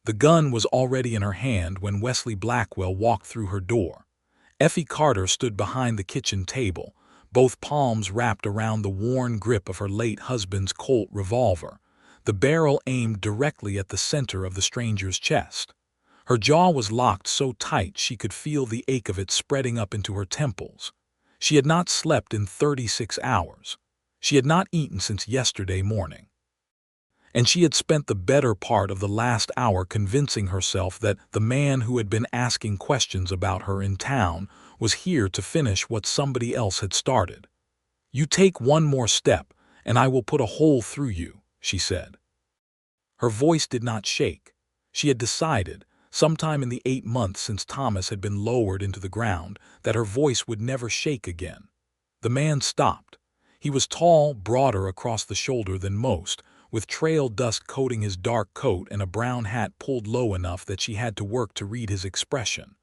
The gun was already in her hand when Wesley Blackwell walked through her door. Effie Carter stood behind the kitchen table, both palms wrapped around the worn grip of her late husband's Colt revolver, the barrel aimed directly at the center of the stranger's chest. Her jaw was locked so tight she could feel the ache of it spreading up into her temples. She had not slept in 36 hours. She had not eaten since yesterday morning. And she had spent the better part of the last hour convincing herself that the man who had been asking questions about her in town was here to finish what somebody else had started. "You take one more step, and I will put a hole through you," she said. Her voice did not shake. She had decided, sometime in the 8 months since Thomas had been lowered into the ground, that her voice would never shake again. The man stopped. He was tall, broader across the shoulder than most, with trail dust coating his dark coat and a brown hat pulled low enough that she had to work to read his expression.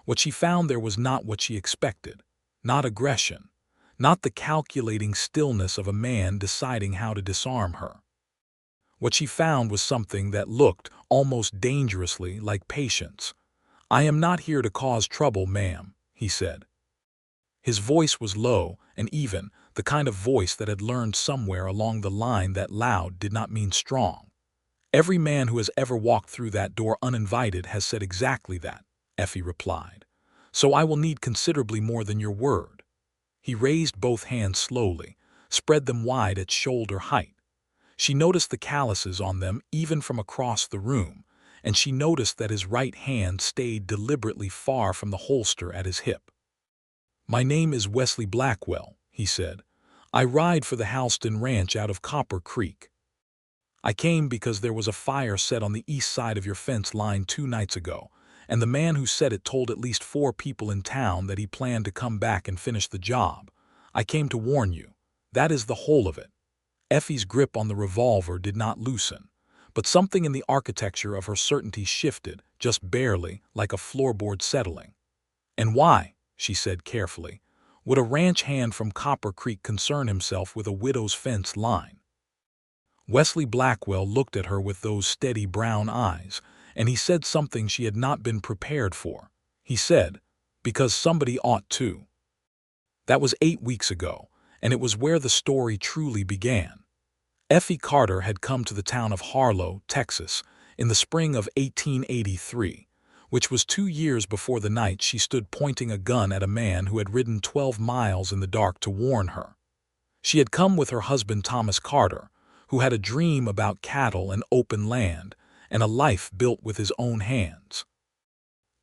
What she found there was not what she expected. Not aggression. Not the calculating stillness of a man deciding how to disarm her. What she found was something that looked, almost dangerously, like patience. "I am not here to cause trouble, ma'am," he said. His voice was low and even, the kind of voice that had learned somewhere along the line that loud did not mean strong. "Every man who has ever walked through that door uninvited has said exactly that," Effie replied. "So I will need considerably more than your word." He raised both hands slowly, spread them wide at shoulder height. She noticed the calluses on them even from across the room, and she noticed that his right hand stayed deliberately far from the holster at his hip. "My name is Wesley Blackwell," he said. "I ride for the Halston Ranch out of Copper Creek. I came because there was a fire set on the east side of your fence line 2 nights ago, and the man who set it told at least 4 people in town that he planned to come back and finish the job. I came to warn you. That is the whole of it." Effie's grip on the revolver did not loosen, but something in the architecture of her certainty shifted, just barely, like a floorboard settling. "And why," she said carefully, "would a ranch hand from Copper Creek concern himself with a widow's fence line?" Wesley Blackwell looked at her with those steady brown eyes, and he said something she had not been prepared for. He said, "Because somebody ought to." That was 8 weeks ago, and it was where the story truly began. Effie Carter had come to the town of Harlow, Texas, in the spring of 1883, which was 2 years before the night she stood pointing a gun at a man who had ridden 12 miles in the dark to warn her. She had come with her husband Thomas Carter, who had a dream about cattle and open land, and a life built with his own hands.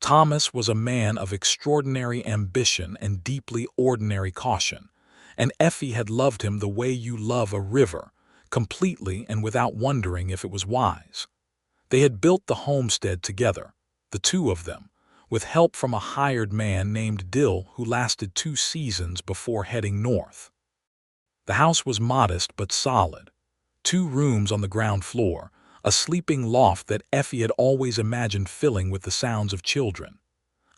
Thomas was a man of extraordinary ambition and deeply ordinary caution, and Effie had loved him the way you love a river, completely and without wondering if it was wise. They had built the homestead together, the two of them, with help from a hired man named Dill who lasted 2 seasons before heading north. The house was modest but solid. 2 rooms on the ground floor, a sleeping loft that Effie had always imagined filling with the sounds of children,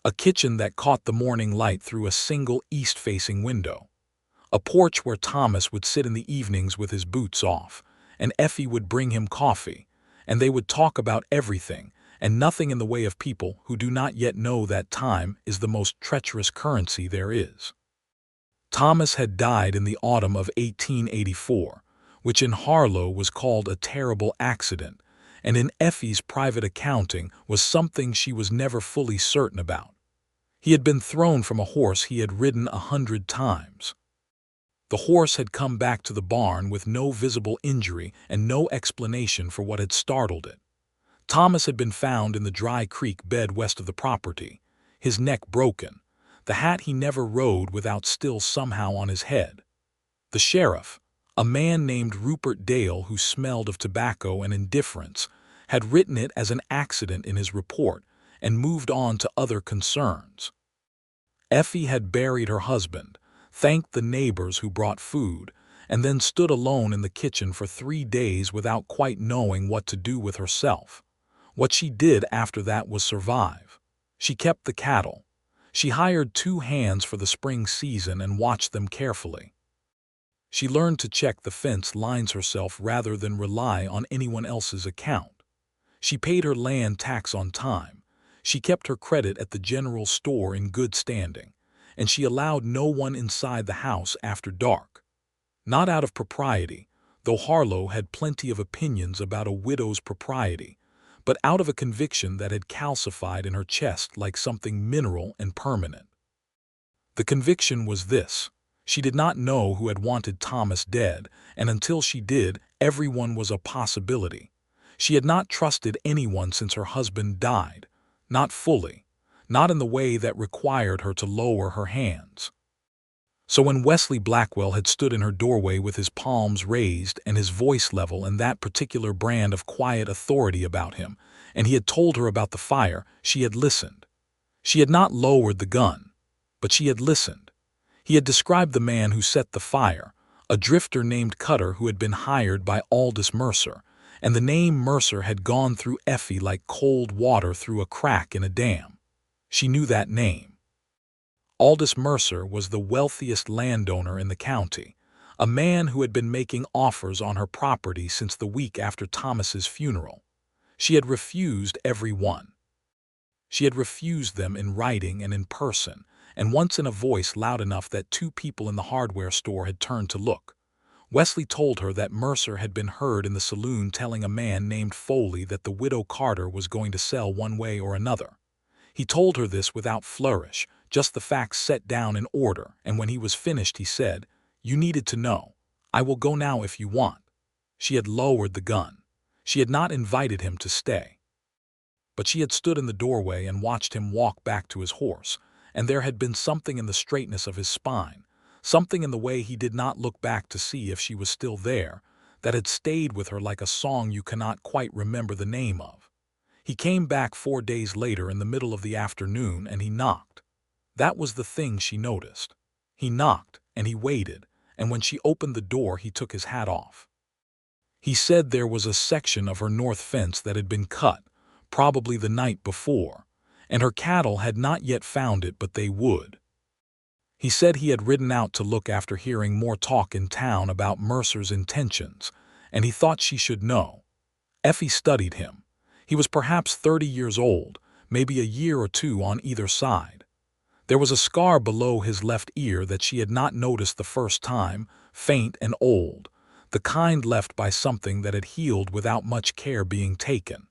a kitchen that caught the morning light through a single east-facing window, a porch where Thomas would sit in the evenings with his boots off, and Effie would bring him coffee, and they would talk about everything and nothing in the way of people who do not yet know that time is the most treacherous currency there is. Thomas had died in the autumn of 1884, which in Harlow was called a terrible accident, and in Effie's private accounting was something she was never fully certain about. He had been thrown from a horse he had ridden 100 times. The horse had come back to the barn with no visible injury and no explanation for what had startled it. Thomas had been found in the dry creek bed west of the property, his neck broken, the hat he never rode without still somehow on his head. The sheriff, a man named Rupert Dale who smelled of tobacco and indifference, had written it as an accident in his report and moved on to other concerns. Effie had buried her husband, thanked the neighbors who brought food, and then stood alone in the kitchen for 3 days without quite knowing what to do with herself. What she did after that was survive. She kept the cattle. She hired 2 hands for the spring season and watched them carefully. She learned to check the fence lines herself rather than rely on anyone else's account. She paid her land tax on time. She kept her credit at the general store in good standing, and she allowed no one inside the house after dark. Not out of propriety, though Harlow had plenty of opinions about a widow's propriety, but out of a conviction that had calcified in her chest like something mineral and permanent. The conviction was this: she did not know who had wanted Thomas dead, and until she did, everyone was a possibility. She had not trusted anyone since her husband died, not fully, not in the way that required her to lower her hands. So when Wesley Blackwell had stood in her doorway with his palms raised and his voice level and that particular brand of quiet authority about him, and he had told her about the fire, she had listened. She had not lowered the gun, but she had listened. He had described the man who set the fire, a drifter named Cutter who had been hired by Aldous Mercer, and the name Mercer had gone through Effie like cold water through a crack in a dam. She knew that name. Aldous Mercer was the wealthiest landowner in the county, a man who had been making offers on her property since the week after Thomas's funeral. She had refused every one. She had refused them in writing and in person, and once in a voice loud enough that two people in the hardware store had turned to look. Wesley told her that Mercer had been heard in the saloon telling a man named Foley that the widow Carter was going to sell one way or another. He told her this without flourish, just the facts set down in order, and when he was finished he said, "You needed to know. I will go now if you want." She had lowered the gun. She had not invited him to stay. But she had stood in the doorway and watched him walk back to his horse, and there had been something in the straightness of his spine, something in the way he did not look back to see if she was still there, that had stayed with her like a song you cannot quite remember the name of. He came back 4 days later in the middle of the afternoon and he knocked. That was the thing she noticed. He knocked, and he waited, and when she opened the door he took his hat off. He said there was a section of her north fence that had been cut, probably the night before, and her cattle had not yet found it, but they would. He said he had ridden out to look after hearing more talk in town about Mercer's intentions, and he thought she should know. Effie studied him. He was perhaps 30 years old, maybe a year or two on either side. There was a scar below his left ear that she had not noticed the first time, faint and old, the kind left by something that had healed without much care being taken.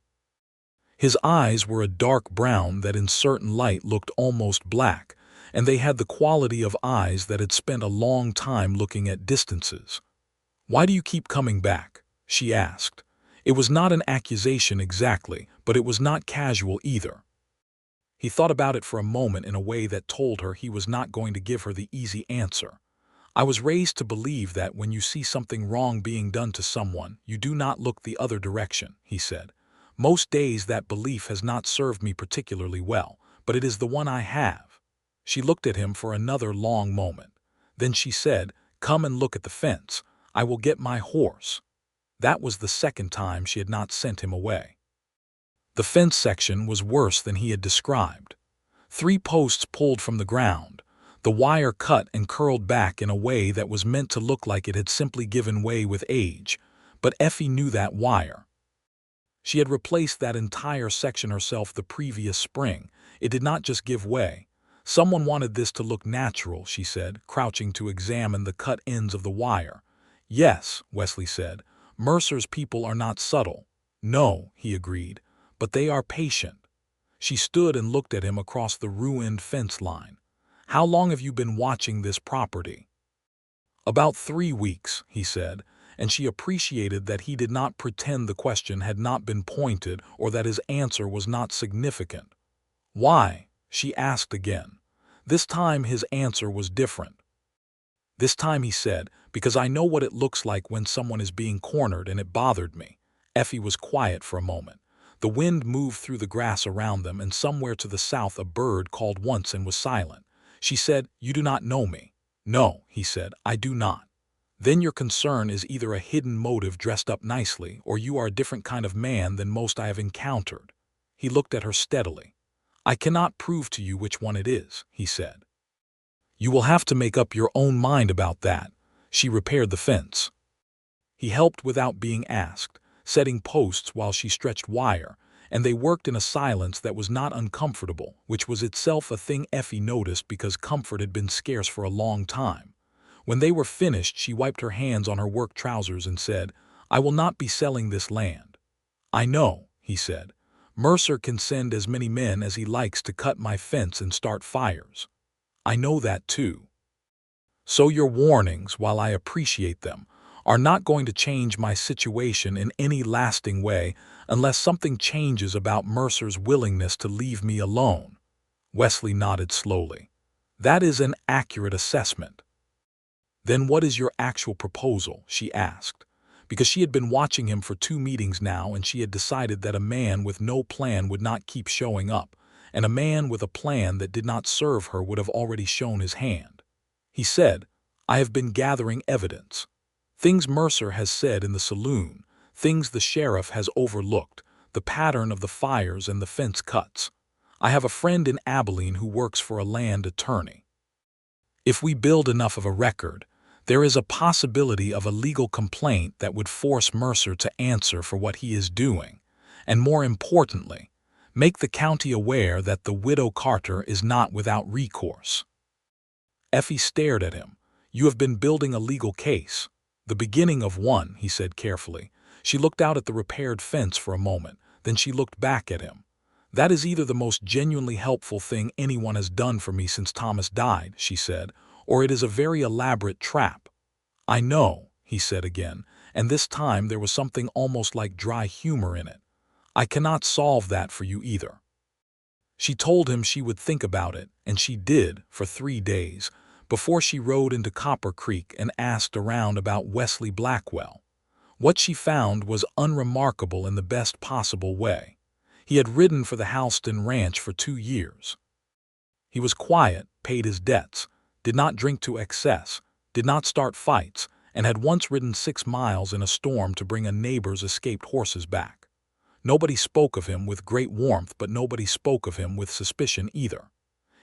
His eyes were a dark brown that in certain light looked almost black, and they had the quality of eyes that had spent a long time looking at distances. "Why do you keep coming back?" she asked. It was not an accusation exactly, but it was not casual either. He thought about it for a moment in a way that told her he was not going to give her the easy answer. "I was raised to believe that when you see something wrong being done to someone, you do not look the other direction," he said. "Most days that belief has not served me particularly well, but it is the one I have." She looked at him for another long moment. Then she said, "Come and look at the fence. I will get my horse." That was the second time she had not sent him away. The fence section was worse than he had described. 3 posts pulled from the ground, the wire cut and curled back in a way that was meant to look like it had simply given way with age, but Effie knew that wire. She had replaced that entire section herself the previous spring. It did not just give way. Someone wanted this to look natural, she said, crouching to examine the cut ends of the wire. "Yes," Wesley said, "Mercer's people are not subtle." "No," he agreed, "but they are patient." She stood and looked at him across the ruined fence line. "How long have you been watching this property?" "About 3 weeks," he said, and she appreciated that he did not pretend the question had not been pointed or that his answer was not significant. "Why?" she asked again. This time his answer was different. This time he said, "Because I know what it looks like when someone is being cornered, and it bothered me." Effie was quiet for a moment. The wind moved through the grass around them, and somewhere to the south a bird called once and was silent. She said, "You do not know me." "No," he said, "I do not." "Then your concern is either a hidden motive dressed up nicely, or you are a different kind of man than most I have encountered." He looked at her steadily. "I cannot prove to you which one it is," he said. "You will have to make up your own mind about that." She repaired the fence. He helped without being asked, setting posts while she stretched wire, and they worked in a silence that was not uncomfortable, which was itself a thing Effie noticed because comfort had been scarce for a long time. When they were finished, she wiped her hands on her work trousers and said, "I will not be selling this land." "I know," he said. "Mercer can send as many men as he likes to cut my fence and start fires. I know that too. So your warnings, while I appreciate them, are not going to change my situation in any lasting way unless something changes about Mercer's willingness to leave me alone." Wesley nodded slowly. "That is an accurate assessment." "Then what is your actual proposal?" she asked, because she had been watching him for 2 meetings now, and she had decided that a man with no plan would not keep showing up, and a man with a plan that did not serve her would have already shown his hand. He said, "I have been gathering evidence. Things Mercer has said in the saloon, things the sheriff has overlooked, the pattern of the fires and the fence cuts. I have a friend in Abilene who works for a land attorney. If we build enough of a record, there is a possibility of a legal complaint that would force Mercer to answer for what he is doing, and more importantly, make the county aware that the widow Carter is not without recourse." Effie stared at him. "You have been building a legal case." "The beginning of one," he said carefully. She looked out at the repaired fence for a moment, then she looked back at him. "That is either the most genuinely helpful thing anyone has done for me since Thomas died," she said, "or it is a very elaborate trap." "I know," he said again, and this time there was something almost like dry humor in it. "I cannot solve that for you either." She told him she would think about it, and she did, for 3 days, before she rode into Copper Creek and asked around about Wesley Blackwell. What she found was unremarkable in the best possible way. He had ridden for the Halston Ranch for 2 years. He was quiet, paid his debts, did not drink to excess, did not start fights, and had once ridden 6 miles in a storm to bring a neighbor's escaped horses back. Nobody spoke of him with great warmth, but nobody spoke of him with suspicion either.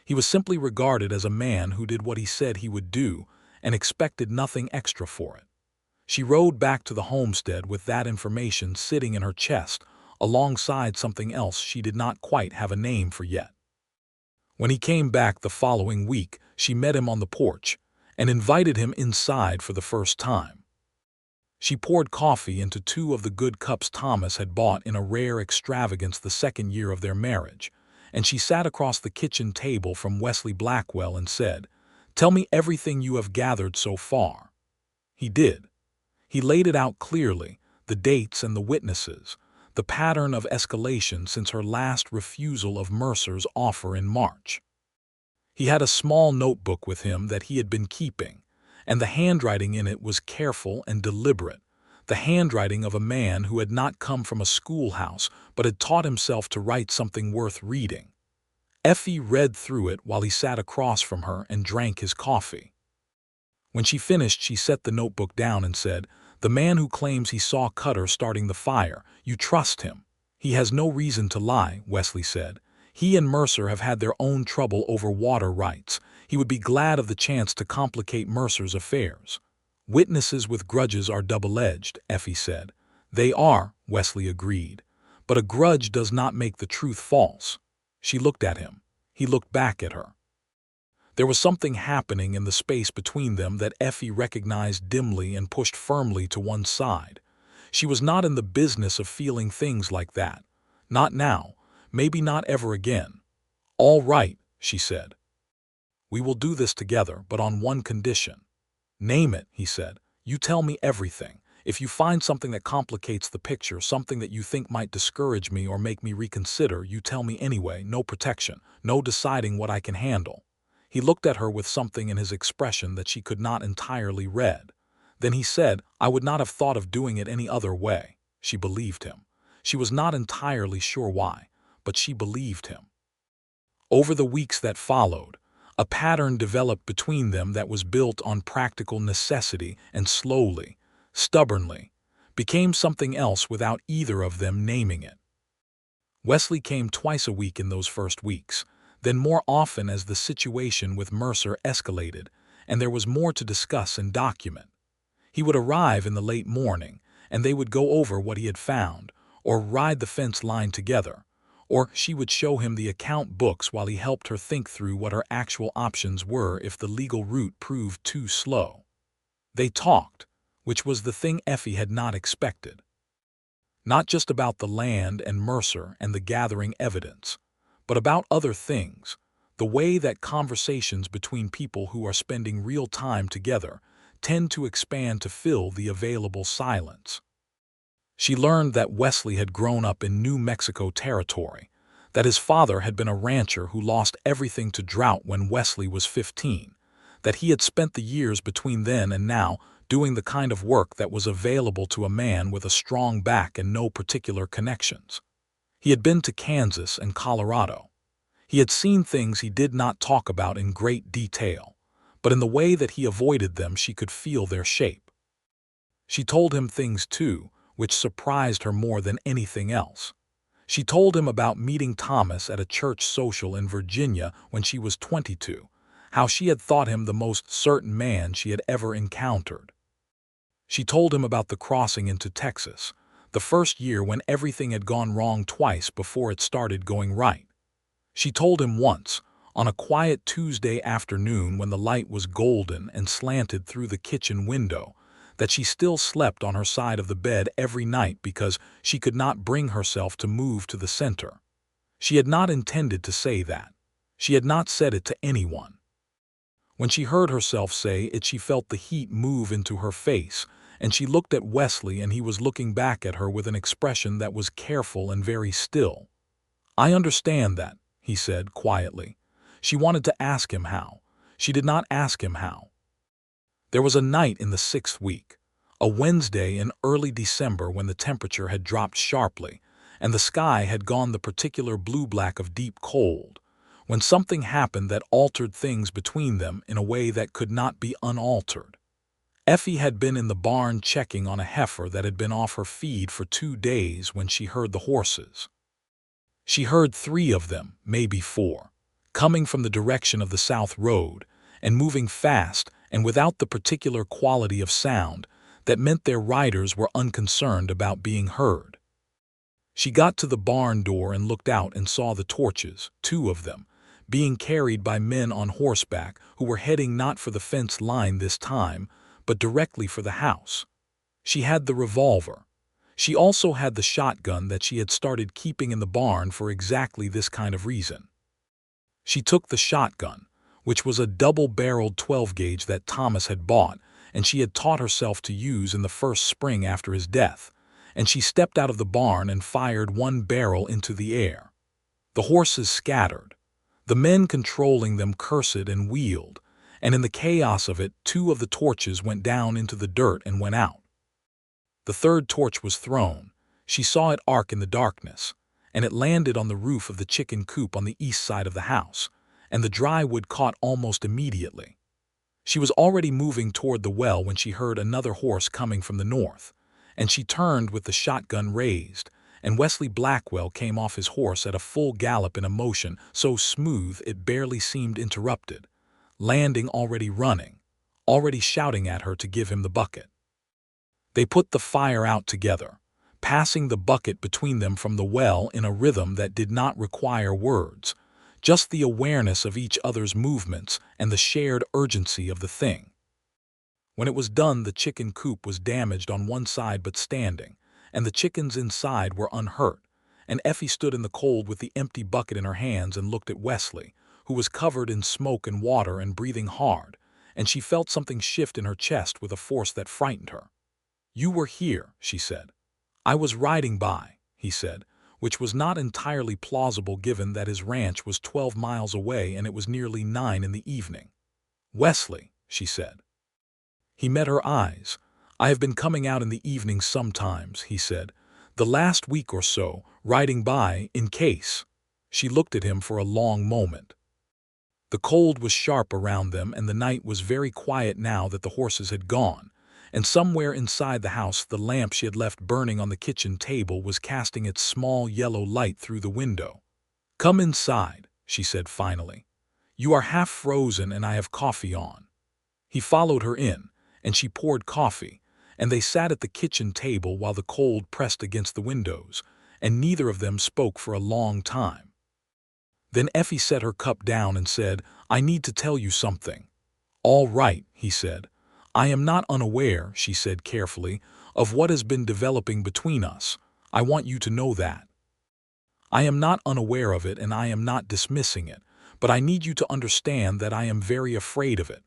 He was simply regarded as a man who did what he said he would do and expected nothing extra for it. She rode back to the homestead with that information sitting in her chest, alongside something else she did not quite have a name for yet. When he came back the following week, she met him on the porch and invited him inside for the first time. She poured coffee into 2 of the good cups Thomas had bought in a rare extravagance the 2nd year of their marriage, and she sat across the kitchen table from Wesley Blackwell and said, "Tell me everything you have gathered so far." He did. He laid it out clearly, the dates and the witnesses, the pattern of escalation since her last refusal of Mercer's offer in March. He had a small notebook with him that he had been keeping, and the handwriting in it was careful and deliberate, the handwriting of a man who had not come from a schoolhouse but had taught himself to write something worth reading. Effie read through it while he sat across from her and drank his coffee. When she finished, she set the notebook down and said, "The man who claims he saw Cutter starting the fire, you trust him?" "He has no reason to lie," Wesley said. "He and Mercer have had their own trouble over water rights. He would be glad of the chance to complicate Mercer's affairs." "Witnesses with grudges are double-edged," Effie said. "They are," Wesley agreed. "But a grudge does not make the truth false." She looked at him. He looked back at her. There was something happening in the space between them that Effie recognized dimly and pushed firmly to one side. She was not in the business of feeling things like that. Not now, maybe not ever again. "All right," she said. "We will do this together, but on one condition." "Name it," he said. "You tell me everything. If you find something that complicates the picture, something that you think might discourage me or make me reconsider, you tell me anyway. No protection, no deciding what I can handle." He looked at her with something in his expression that she could not entirely read. Then he said, "I would not have thought of doing it any other way." She believed him. She was not entirely sure why, but she believed him. Over the weeks that followed, a pattern developed between them that was built on practical necessity and slowly, stubbornly, became something else without either of them naming it. Wesley came twice a week in those first weeks, then more often as the situation with Mercer escalated, and there was more to discuss and document. He would arrive in the late morning, and they would go over what he had found, or ride the fence line together, or she would show him the account books while he helped her think through what her actual options were if the legal route proved too slow. They talked, which was the thing Effie had not expected. Not just about the land and Mercer and the gathering evidence, but about other things, the way that conversations between people who are spending real time together tend to expand to fill the available silence. She learned that Wesley had grown up in New Mexico territory, that his father had been a rancher who lost everything to drought when Wesley was 15, that he had spent the years between then and now doing the kind of work that was available to a man with a strong back and no particular connections. He had been to Kansas and Colorado. He had seen things he did not talk about in great detail, but in the way that he avoided them she could feel their shape. She told him things, too, which surprised her more than anything else. She told him about meeting Thomas at a church social in Virginia when she was 22, how she had thought him the most certain man she had ever encountered. She told him about the crossing into Texas, the first year when everything had gone wrong twice before it started going right. She told him once, on a quiet Tuesday afternoon when the light was golden and slanted through the kitchen window, that she still slept on her side of the bed every night because she could not bring herself to move to the center. She had not intended to say that. She had not said it to anyone. When she heard herself say it, she felt the heat move into her face, and she looked at Wesley, and he was looking back at her with an expression that was careful and very still. "I understand that," he said quietly. She wanted to ask him how. She did not ask him how. There was a night in the 6th week, a Wednesday in early December when the temperature had dropped sharply, and the sky had gone the particular blue-black of deep cold, when something happened that altered things between them in a way that could not be unaltered. Effie had been in the barn checking on a heifer that had been off her feed for 2 days when she heard the horses. She heard 3 of them, maybe 4, coming from the direction of the South Road and moving fast and without the particular quality of sound that meant their riders were unconcerned about being heard. She got to the barn door and looked out and saw the torches, 2 of them, being carried by men on horseback who were heading not for the fence line this time, but directly for the house. She had the revolver. She also had the shotgun that she had started keeping in the barn for exactly this kind of reason. She took the shotgun, which was a double-barreled 12-gauge that Thomas had bought and she had taught herself to use in the first spring after his death, and she stepped out of the barn and fired 1 barrel into the air. The horses scattered. The men controlling them cursed and wheeled, and in the chaos of it 2 of the torches went down into the dirt and went out. The 3rd torch was thrown. She saw it arc in the darkness, and it landed on the roof of the chicken coop on the east side of the house, and the dry wood caught almost immediately. She was already moving toward the well when she heard another horse coming from the north, and she turned with the shotgun raised, and Wesley Blackwell came off his horse at a full gallop in a motion so smooth it barely seemed interrupted, landing already running, already shouting at her to give him the bucket. They put the fire out together, passing the bucket between them from the well in a rhythm that did not require words, just the awareness of each other's movements and the shared urgency of the thing. When it was done, the chicken coop was damaged on one side but standing, and the chickens inside were unhurt, and Effie stood in the cold with the empty bucket in her hands and looked at Wesley, who was covered in smoke and water and breathing hard, and she felt something shift in her chest with a force that frightened her. "You were here," she said. "I was riding by," he said, which was not entirely plausible given that his ranch was 12 miles away and it was nearly 9 in the evening. "Wesley," she said. He met her eyes. "I have been coming out in the evenings sometimes," he said, "the last week or so, riding by, in case." She looked at him for a long moment. The cold was sharp around them and the night was very quiet now that the horses had gone, and somewhere inside the house the lamp she had left burning on the kitchen table was casting its small yellow light through the window. "Come inside," she said finally. "You are half frozen and I have coffee on." He followed her in, and she poured coffee, and they sat at the kitchen table while the cold pressed against the windows, and neither of them spoke for a long time. Then Effie set her cup down and said, "I need to tell you something." "All right," he said. "I am not unaware," she said carefully, "of what has been developing between us. I want you to know that. I am not unaware of it and I am not dismissing it, but I need you to understand that I am very afraid of it."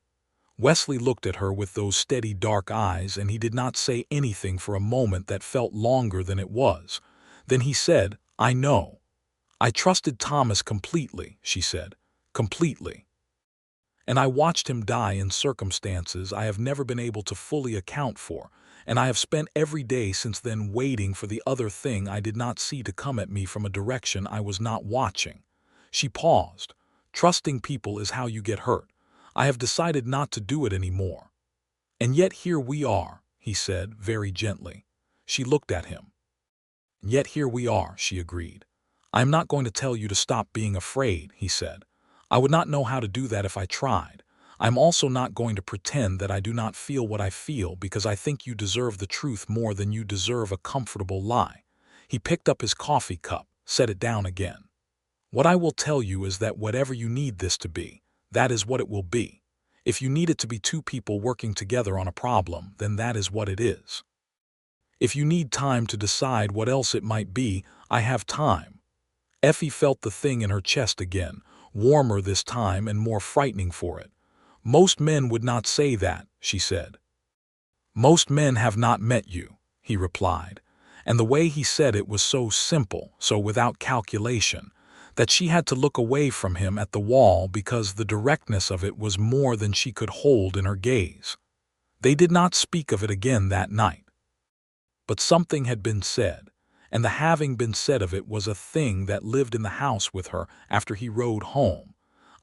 Wesley looked at her with those steady dark eyes, and he did not say anything for a moment that felt longer than it was. Then he said, "I know. I trusted Thomas completely," she said. "Completely. And I watched him die in circumstances I have never been able to fully account for, and I have spent every day since then waiting for the other thing I did not see to come at me from a direction I was not watching." She paused. "Trusting people is how you get hurt. I have decided not to do it anymore." "And yet here we are," he said very gently. She looked at him. "Yet here we are," she agreed. "I am not going to tell you to stop being afraid," he said. "I would not know how to do that if I tried. I am also not going to pretend that I do not feel what I feel, because I think you deserve the truth more than you deserve a comfortable lie." He picked up his coffee cup, set it down again. "What I will tell you is that whatever you need this to be, that is what it will be. If you need it to be two people working together on a problem, then that is what it is. If you need time to decide what else it might be, I have time." Effie felt the thing in her chest again, warmer this time and more frightening for it. "Most men would not say that," she said. "Most men have not met you," he replied, and the way he said it was so simple, so without calculation, that she had to look away from him at the wall because the directness of it was more than she could hold in her gaze. They did not speak of it again that night. But something had been said, and the having been said of it was a thing that lived in the house with her after he rode home,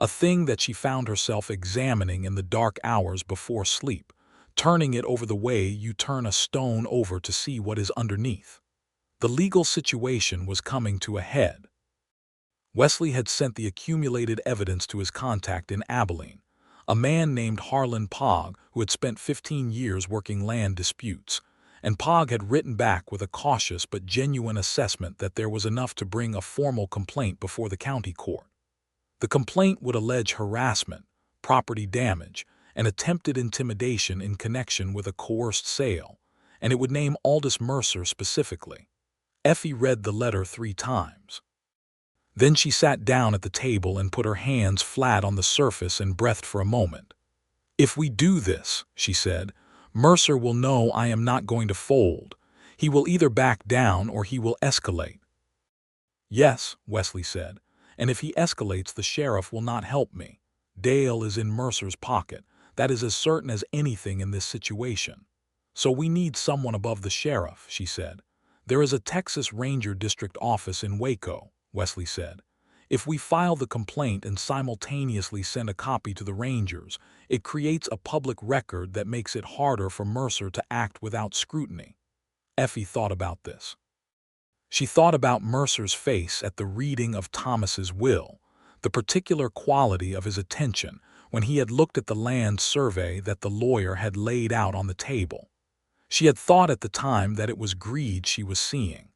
a thing that she found herself examining in the dark hours before sleep, turning it over the way you turn a stone over to see what is underneath. The legal situation was coming to a head. Wesley had sent the accumulated evidence to his contact in Abilene, a man named Harlow, who had spent 15 years working land disputes, and Pog had written back with a cautious but genuine assessment that there was enough to bring a formal complaint before the county court. The complaint would allege harassment, property damage, and attempted intimidation in connection with a coerced sale, and it would name Aldous Mercer specifically. Effie read the letter 3 times. Then she sat down at the table and put her hands flat on the surface and breathed for a moment. "If we do this," she said, "Mercer will know I am not going to fold. He will either back down or he will escalate." "Yes," Wesley said, "and if he escalates, the sheriff will not help me. Dale is in Mercer's pocket. That is as certain as anything in this situation. So we need someone above the sheriff," she said. "There is a Texas Ranger District office in Waco," Wesley said. "If we file the complaint and simultaneously send a copy to the Rangers, it creates a public record that makes it harder for Mercer to act without scrutiny." Effie thought about this. She thought about Mercer's face at the reading of Thomas's will, the particular quality of his attention when he had looked at the land survey that the lawyer had laid out on the table. She had thought at the time that it was greed she was seeing.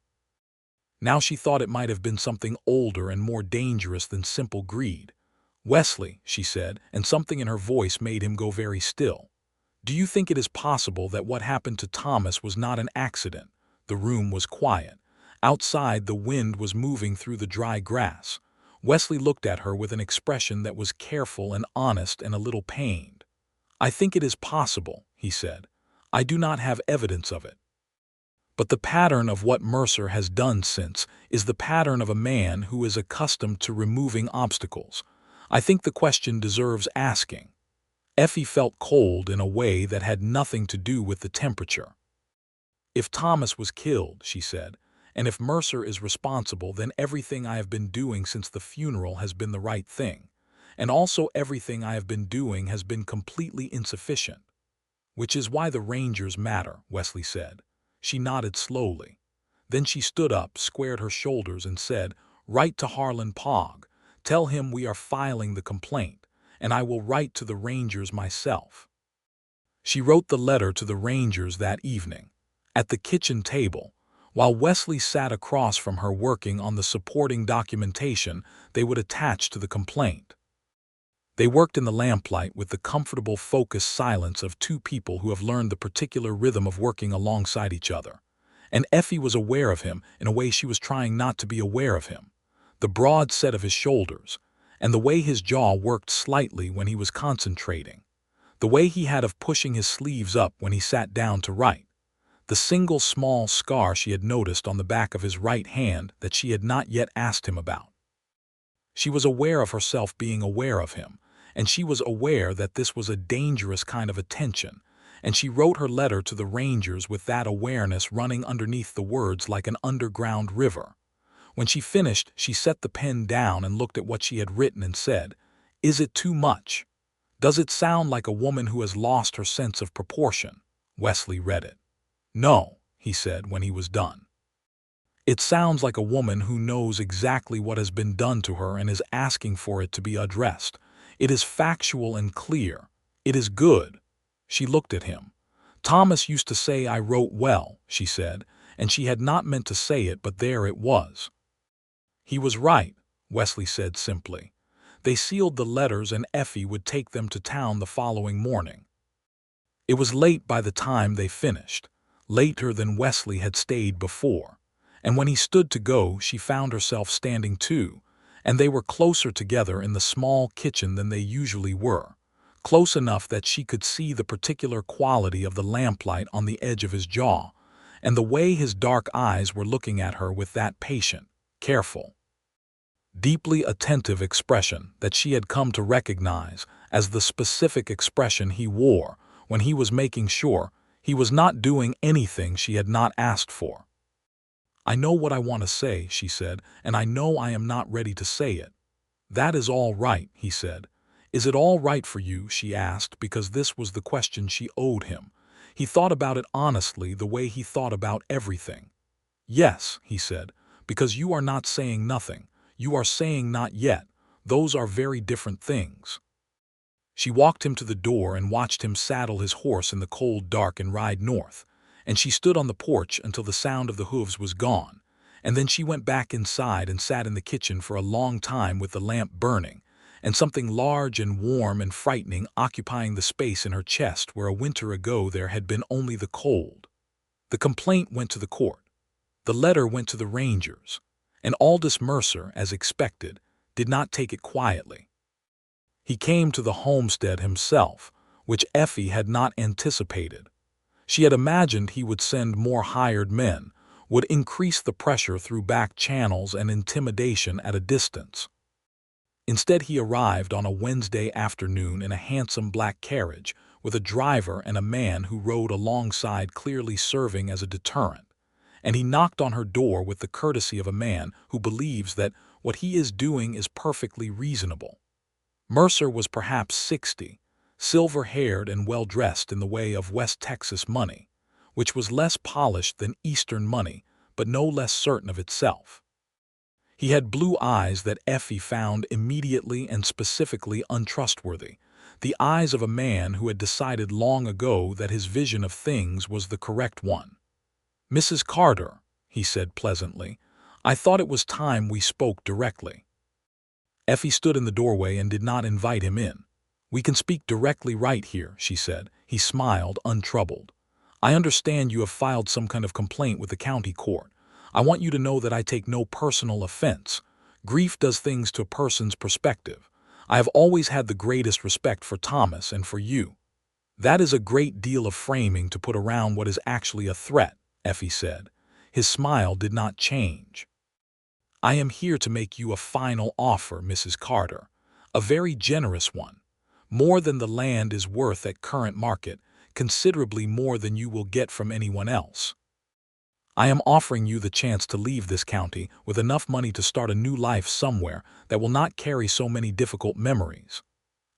Now she thought it might have been something older and more dangerous than simple greed. "Wesley," she said, and something in her voice made him go very still. "Do you think it is possible that what happened to Thomas was not an accident?" The room was quiet. Outside, the wind was moving through the dry grass. Wesley looked at her with an expression that was careful and honest and a little pained. "I think it is possible," he said. "I do not have evidence of it. But the pattern of what Mercer has done since is the pattern of a man who is accustomed to removing obstacles. I think the question deserves asking." Effie felt cold in a way that had nothing to do with the temperature. "If Thomas was killed," she said, "and if Mercer is responsible, then everything I have been doing since the funeral has been the right thing. And also everything I have been doing has been completely insufficient." "Which is why the Rangers matter," Wesley said. She nodded slowly. Then she stood up, squared her shoulders, and said, "Write to Harlow. Tell him we are filing the complaint, and I will write to the Rangers myself." She wrote the letter to the Rangers that evening, at the kitchen table, while Wesley sat across from her working on the supporting documentation they would attach to the complaint. They worked in the lamplight with the comfortable, focused silence of two people who have learned the particular rhythm of working alongside each other. And Effie was aware of him in a way she was trying not to be aware of him. The broad set of his shoulders, and the way his jaw worked slightly when he was concentrating. The way he had of pushing his sleeves up when he sat down to write. The single small scar she had noticed on the back of his right hand that she had not yet asked him about. She was aware of herself being aware of him, and she was aware that this was a dangerous kind of attention, and she wrote her letter to the Rangers with that awareness running underneath the words like an underground river. When she finished, she set the pen down and looked at what she had written and said, "Is it too much? Does it sound like a woman who has lost her sense of proportion?" Wesley read it. "No," he said when he was done. "It sounds like a woman who knows exactly what has been done to her and is asking for it to be addressed. It is factual and clear. It is good." She looked at him. "Thomas used to say I wrote well," she said, and she had not meant to say it, but there it was. "He was right," Wesley said simply. They sealed the letters and Effie would take them to town the following morning. It was late by the time they finished, later than Wesley had stayed before, and when he stood to go she found herself standing too, and they were closer together in the small kitchen than they usually were, close enough that she could see the particular quality of the lamplight on the edge of his jaw, and the way his dark eyes were looking at her with that patient, careful, deeply attentive expression that she had come to recognize as the specific expression he wore when he was making sure he was not doing anything she had not asked for. "I know what I want to say," she said, "and I know I am not ready to say it." "That is all right," he said. "Is it all right for you?" she asked, because this was the question she owed him. He thought about it honestly, the way he thought about everything. "Yes," he said, "because you are not saying nothing. You are saying not yet. Those are very different things." She walked him to the door and watched him saddle his horse in the cold dark and ride north, and she stood on the porch until the sound of the hooves was gone, and then she went back inside and sat in the kitchen for a long time with the lamp burning, and something large and warm and frightening occupying the space in her chest where a winter ago there had been only the cold. The complaint went to the court. The letter went to the Rangers, and Aldous Mercer, as expected, did not take it quietly. He came to the homestead himself, which Effie had not anticipated. She had imagined he would send more hired men, would increase the pressure through back channels and intimidation at a distance. Instead, he arrived on a Wednesday afternoon in a handsome black carriage with a driver and a man who rode alongside, clearly serving as a deterrent. And he knocked on her door with the courtesy of a man who believes that what he is doing is perfectly reasonable. Mercer was perhaps 60, silver-haired and well-dressed in the way of West Texas money, which was less polished than Eastern money, but no less certain of itself. He had blue eyes that Effie found immediately and specifically untrustworthy, the eyes of a man who had decided long ago that his vision of things was the correct one. "Mrs. Carter," he said pleasantly, "I thought it was time we spoke directly." Effie stood in the doorway and did not invite him in. "We can speak directly right here," she said. He smiled, untroubled. "I understand you have filed some kind of complaint with the county court. I want you to know that I take no personal offense. Grief does things to a person's perspective. I have always had the greatest respect for Thomas and for you." "That is a great deal of framing to put around what is actually a threat," Effie said. His smile did not change. "I am here to make you a final offer, Mrs. Carter, a very generous one, more than the land is worth at current market, considerably more than you will get from anyone else. I am offering you the chance to leave this county with enough money to start a new life somewhere that will not carry so many difficult memories."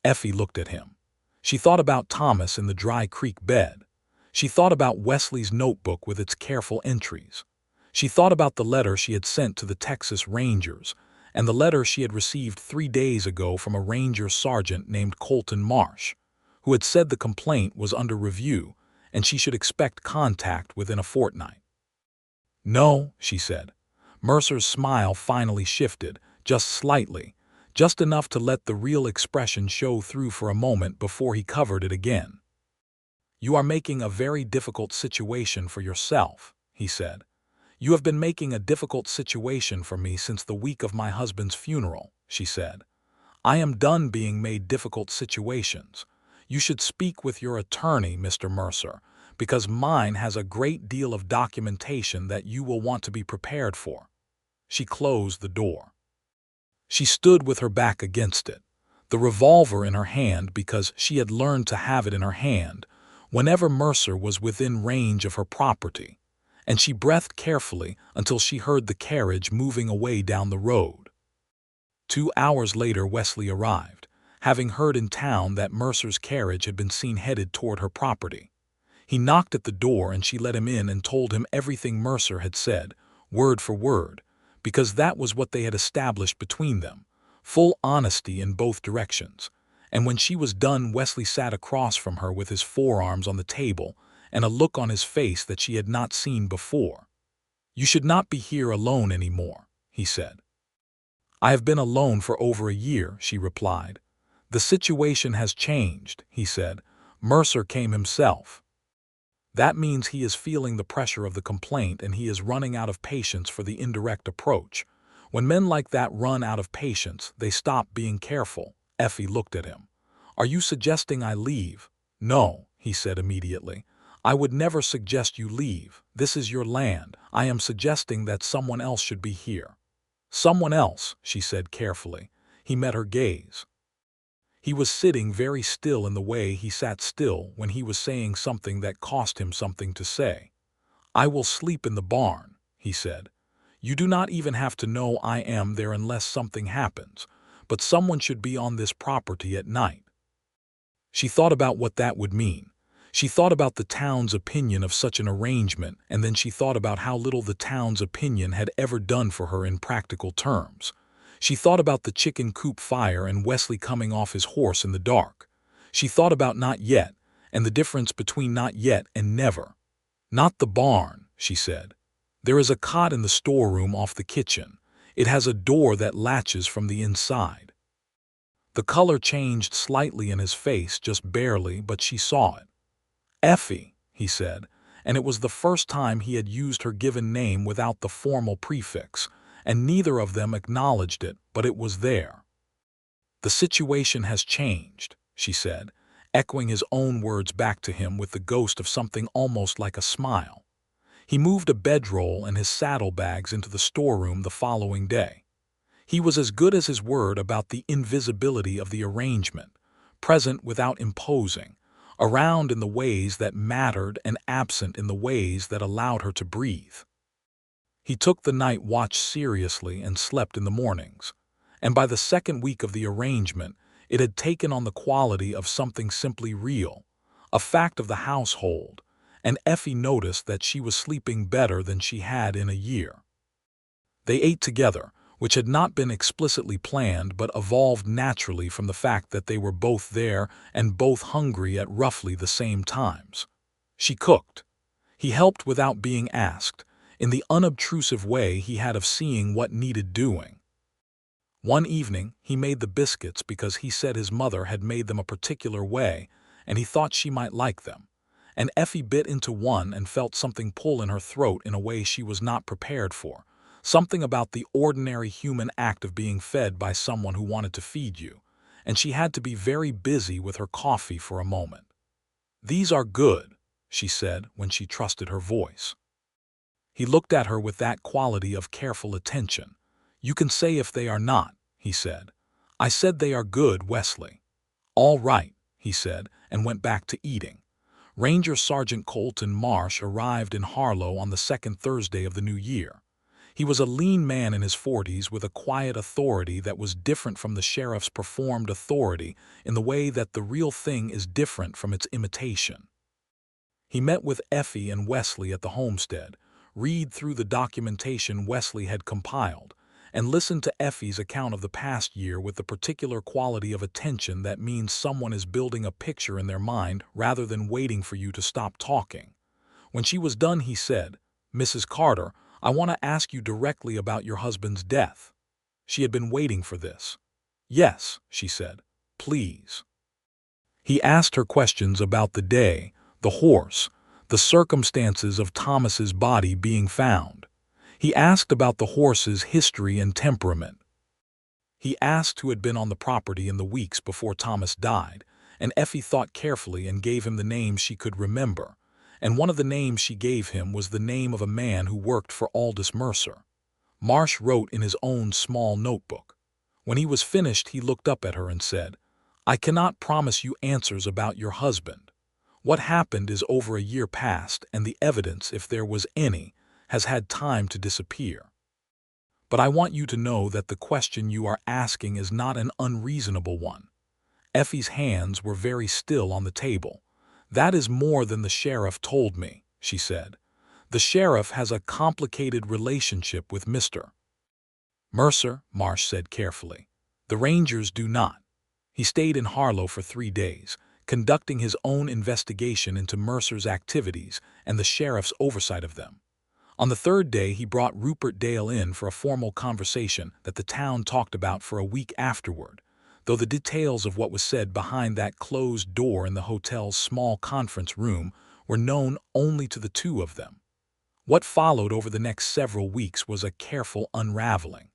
Effie looked at him. She thought about Thomas in the Dry Creek bed. She thought about Wesley's notebook with its careful entries. She thought about the letter she had sent to the Texas Rangers, and the letter she had received 3 days ago from a Ranger sergeant named Colton Marsh, who had said the complaint was under review and she should expect contact within a fortnight. "No," she said. Mercer's smile finally shifted, just slightly, just enough to let the real expression show through for a moment before he covered it again. "You are making a very difficult situation for yourself," he said. "You have been making a difficult situation for me since the week of my husband's funeral," she said. "I am done being made difficult situations. You should speak with your attorney, Mr. Mercer, because mine has a great deal of documentation that you will want to be prepared for." She closed the door. She stood with her back against it, the revolver in her hand because she had learned to have it in her hand whenever Mercer was within range of her property, and she breathed carefully until she heard the carriage moving away down the road. 2 hours later Wesley arrived, having heard in town that Mercer's carriage had been seen headed toward her property. He knocked at the door and she let him in and told him everything Mercer had said, word for word, because that was what they had established between them, full honesty in both directions. And when she was done, Wesley sat across from her with his forearms on the table and a look on his face that she had not seen before. "You should not be here alone anymore," he said. "I have been alone for over a year," she replied. "The situation has changed," he said. "Mercer came himself. That means he is feeling the pressure of the complaint and he is running out of patience for the indirect approach. When men like that run out of patience, they stop being careful." Effie looked at him. "Are you suggesting I leave?" "No," he said immediately. "I would never suggest you leave. This is your land. I am suggesting that someone else should be here." "Someone else," she said carefully. He met her gaze. He was sitting very still in the way he sat still when he was saying something that cost him something to say. "I will sleep in the barn," he said. "You do not even have to know I am there unless something happens, but someone should be on this property at night." She thought about what that would mean. She thought about the town's opinion of such an arrangement, and then she thought about how little the town's opinion had ever done for her in practical terms. She thought about the chicken coop fire and Wesley coming off his horse in the dark. She thought about not yet, and the difference between not yet and never. "Not the barn," she said. "There is a cot in the storeroom off the kitchen. It has a door that latches from the inside." The color changed slightly in his face, just barely, but she saw it. "Effie," he said, and it was the first time he had used her given name without the formal prefix, and neither of them acknowledged it, but it was there. "The situation has changed," she said, echoing his own words back to him with the ghost of something almost like a smile. He moved a bedroll and his saddlebags into the storeroom the following day. He was as good as his word about the invisibility of the arrangement, present without imposing, around in the ways that mattered and absent in the ways that allowed her to breathe. He took the night watch seriously and slept in the mornings, and by the second week of the arrangement, it had taken on the quality of something simply real, a fact of the household, and Effie noticed that she was sleeping better than she had in a year. They ate together, which had not been explicitly planned but evolved naturally from the fact that they were both there and both hungry at roughly the same times. She cooked. He helped without being asked, in the unobtrusive way he had of seeing what needed doing. One evening, he made the biscuits because he said his mother had made them a particular way and he thought she might like them. And Effie bit into one and felt something pull in her throat in a way she was not prepared for. Something about the ordinary human act of being fed by someone who wanted to feed you, and she had to be very busy with her coffee for a moment. "These are good," she said when she trusted her voice. He looked at her with that quality of careful attention. "You can say if they are not," he said. "I said they are good, Wesley." "All right," he said, and went back to eating. Ranger Sergeant Colton Marsh arrived in Harlow on the second Thursday of the new year. He was a lean man in his 40s with a quiet authority that was different from the sheriff's performed authority in the way that the real thing is different from its imitation. He met with Effie and Wesley at the homestead, read through the documentation Wesley had compiled, and listen to Effie's account of the past year with the particular quality of attention that means someone is building a picture in their mind rather than waiting for you to stop talking. When she was done, he said, "Mrs. Carter, I want to ask you directly about your husband's death." She had been waiting for this. "Yes," she said, "please." He asked her questions about the day, the horse, the circumstances of Thomas's body being found. He asked about the horse's history and temperament. He asked who had been on the property in the weeks before Thomas died, and Effie thought carefully and gave him the names she could remember, and one of the names she gave him was the name of a man who worked for Aldous Mercer. Marsh wrote in his own small notebook. When he was finished, he looked up at her and said, "I cannot promise you answers about your husband. What happened is over a year past, and the evidence, if there was any, has had time to disappear. But I want you to know that the question you are asking is not an unreasonable one." Effie's hands were very still on the table. "That is more than the sheriff told me," she said. "The sheriff has a complicated relationship with Mr. Mercer," Marsh said carefully. "The Rangers do not." He stayed in Harlow for 3 days, conducting his own investigation into Mercer's activities and the sheriff's oversight of them. On the 3rd day, he brought Rupert Dale in for a formal conversation that the town talked about for a week afterward, though the details of what was said behind that closed door in the hotel's small conference room were known only to the two of them. What followed over the next several weeks was a careful unraveling.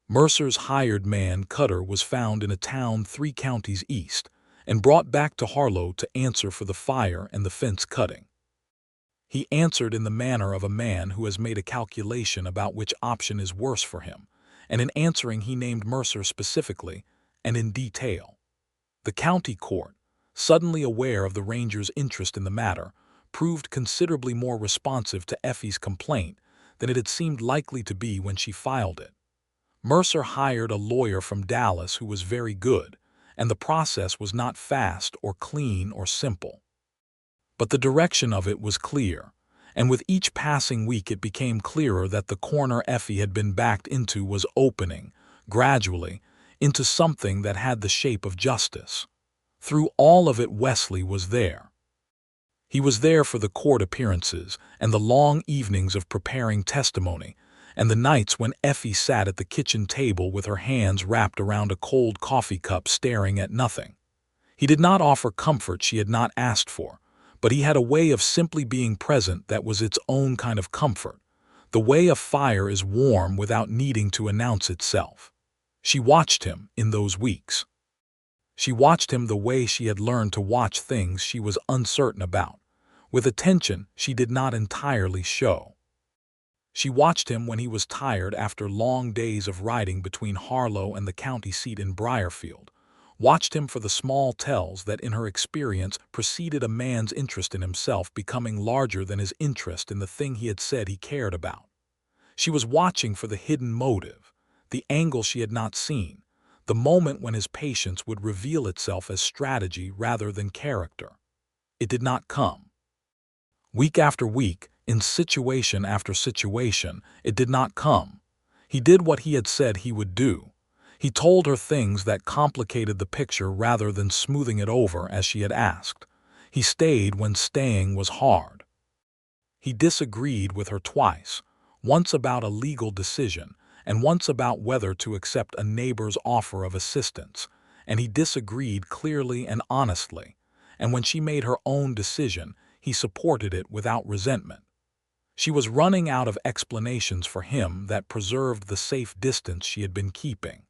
Mercer's hired man, Cutter, was found in a town 3 counties east and brought back to Harlow to answer for the fire and the fence cutting. He answered in the manner of a man who has made a calculation about which option is worse for him, and in answering he named Mercer specifically and in detail. The county court, suddenly aware of the Rangers' interest in the matter, proved considerably more responsive to Effie's complaint than it had seemed likely to be when she filed it. Mercer hired a lawyer from Dallas who was very good, and the process was not fast or clean or simple. But the direction of it was clear, and with each passing week it became clearer that the corner Effie had been backed into was opening, gradually, into something that had the shape of justice. Through all of it, Wesley was there. He was there for the court appearances and the long evenings of preparing testimony, and the nights when Effie sat at the kitchen table with her hands wrapped around a cold coffee cup staring at nothing. He did not offer comfort she had not asked for, but he had a way of simply being present that was its own kind of comfort, the way a fire is warm without needing to announce itself. She watched him in those weeks. She watched him the way she had learned to watch things she was uncertain about, with attention she did not entirely show. She watched him when he was tired after long days of riding between Harlow and the county seat in Briarfield, watched him for the small tells that in her experience preceded a man's interest in himself becoming larger than his interest in the thing he had said he cared about. She was watching for the hidden motive, the angle she had not seen, the moment when his patience would reveal itself as strategy rather than character. It did not come. Week after week, in situation after situation, it did not come. He did what he had said he would do. He told her things that complicated the picture rather than smoothing it over as she had asked. He stayed when staying was hard. He disagreed with her twice, once about a legal decision and once about whether to accept a neighbor's offer of assistance, and he disagreed clearly and honestly, and when she made her own decision, he supported it without resentment. She was running out of explanations for him that preserved the safe distance she had been keeping.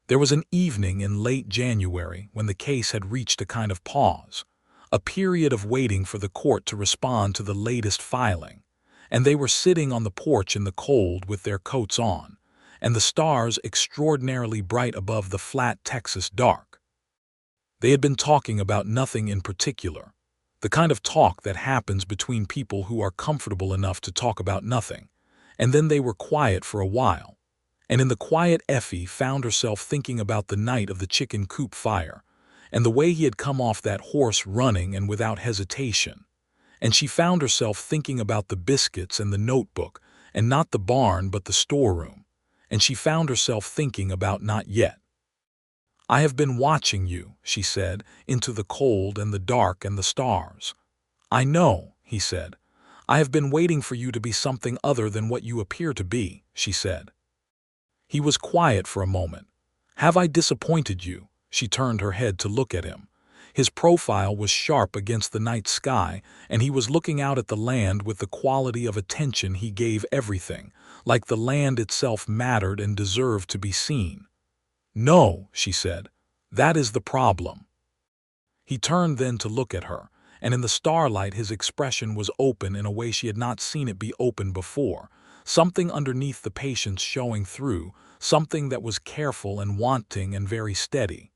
There was an evening in late January when the case had reached a kind of pause, a period of waiting for the court to respond to the latest filing, and they were sitting on the porch in the cold with their coats on, and the stars extraordinarily bright above the flat Texas dark. They had been talking about nothing in particular, the kind of talk that happens between people who are comfortable enough to talk about nothing, and then they were quiet for a while. And in the quiet, Effie found herself thinking about the night of the chicken coop fire, and the way he had come off that horse running and without hesitation. And she found herself thinking about the biscuits and the notebook, and not the barn but the storeroom. and she found herself thinking about not yet. "I have been watching you," she said, "into the cold and the dark and the stars." "I know," he said. "I have been waiting for you to be something other than what you appear to be," she said. He was quiet for a moment. "Have I disappointed you?" She turned her head to look at him. His profile was sharp against the night sky, and he was looking out at the land with the quality of attention he gave everything, like the land itself mattered and deserved to be seen. "No," she said. "That is the problem." He turned then to look at her, and in the starlight his expression was open in a way she had not seen it be open before, something underneath the patience showing through, something that was careful and wanting and very steady.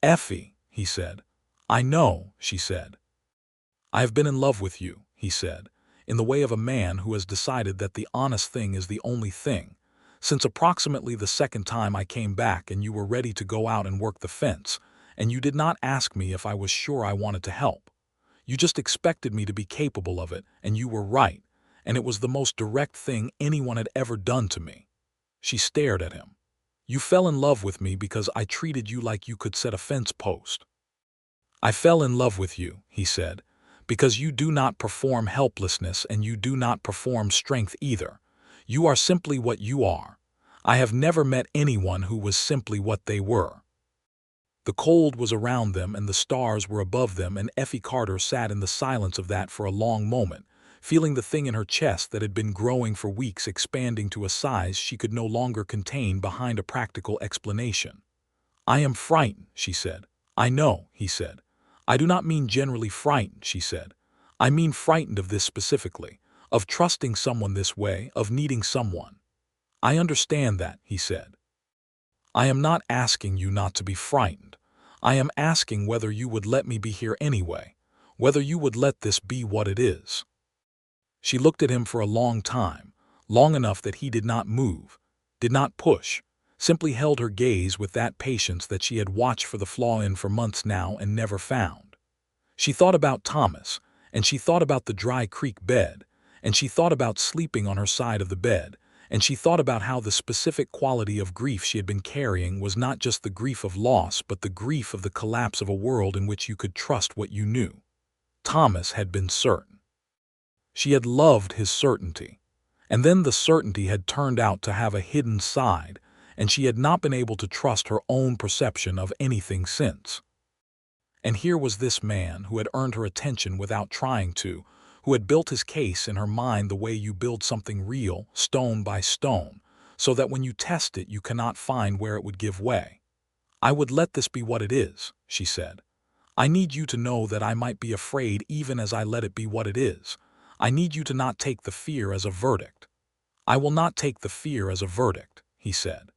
"Effie," he said. "I know," she said. "I have been in love with you," he said, in the way of a man who has decided that the honest thing is the only thing, since approximately the second time I came back and you were ready to go out and work the fence, and you did not ask me if I was sure I wanted to help. You just expected me to be capable of it, and you were right, and it was the most direct thing anyone had ever done to me." She stared at him. "You fell in love with me because I treated you like you could set a fence post." "I fell in love with you," he said, "because you do not perform helplessness and you do not perform strength either. You are simply what you are. I have never met anyone who was simply what they were." The cold was around them and the stars were above them, and Effie Carter sat in the silence of that for a long moment, feeling the thing in her chest that had been growing for weeks expanding to a size she could no longer contain behind a practical explanation. "I am frightened," she said. "I know," he said. "I do not mean generally frightened," she said. "I mean frightened of this specifically, of trusting someone this way, of needing someone." "I understand that," he said. "I am not asking you not to be frightened. I am asking whether you would let me be here anyway, whether you would let this be what it is." She looked at him for a long time, long enough that he did not move, did not push, simply held her gaze with that patience that she had watched for the flaw in for months now and never found. She thought about Thomas, and she thought about the dry creek bed, and she thought about sleeping on her side of the bed, and she thought about how the specific quality of grief she had been carrying was not just the grief of loss but the grief of the collapse of a world in which you could trust what you knew. Thomas had been certain. She had loved his certainty. And then the certainty had turned out to have a hidden side, and she had not been able to trust her own perception of anything since. And here was this man who had earned her attention without trying to, who had built his case in her mind the way you build something real, stone by stone, so that when you test it you cannot find where it would give way. "I would let this be what it is," she said. "I need you to know that I might be afraid even as I let it be what it is. I need you to not take the fear as a verdict." "I will not take the fear as a verdict," he said.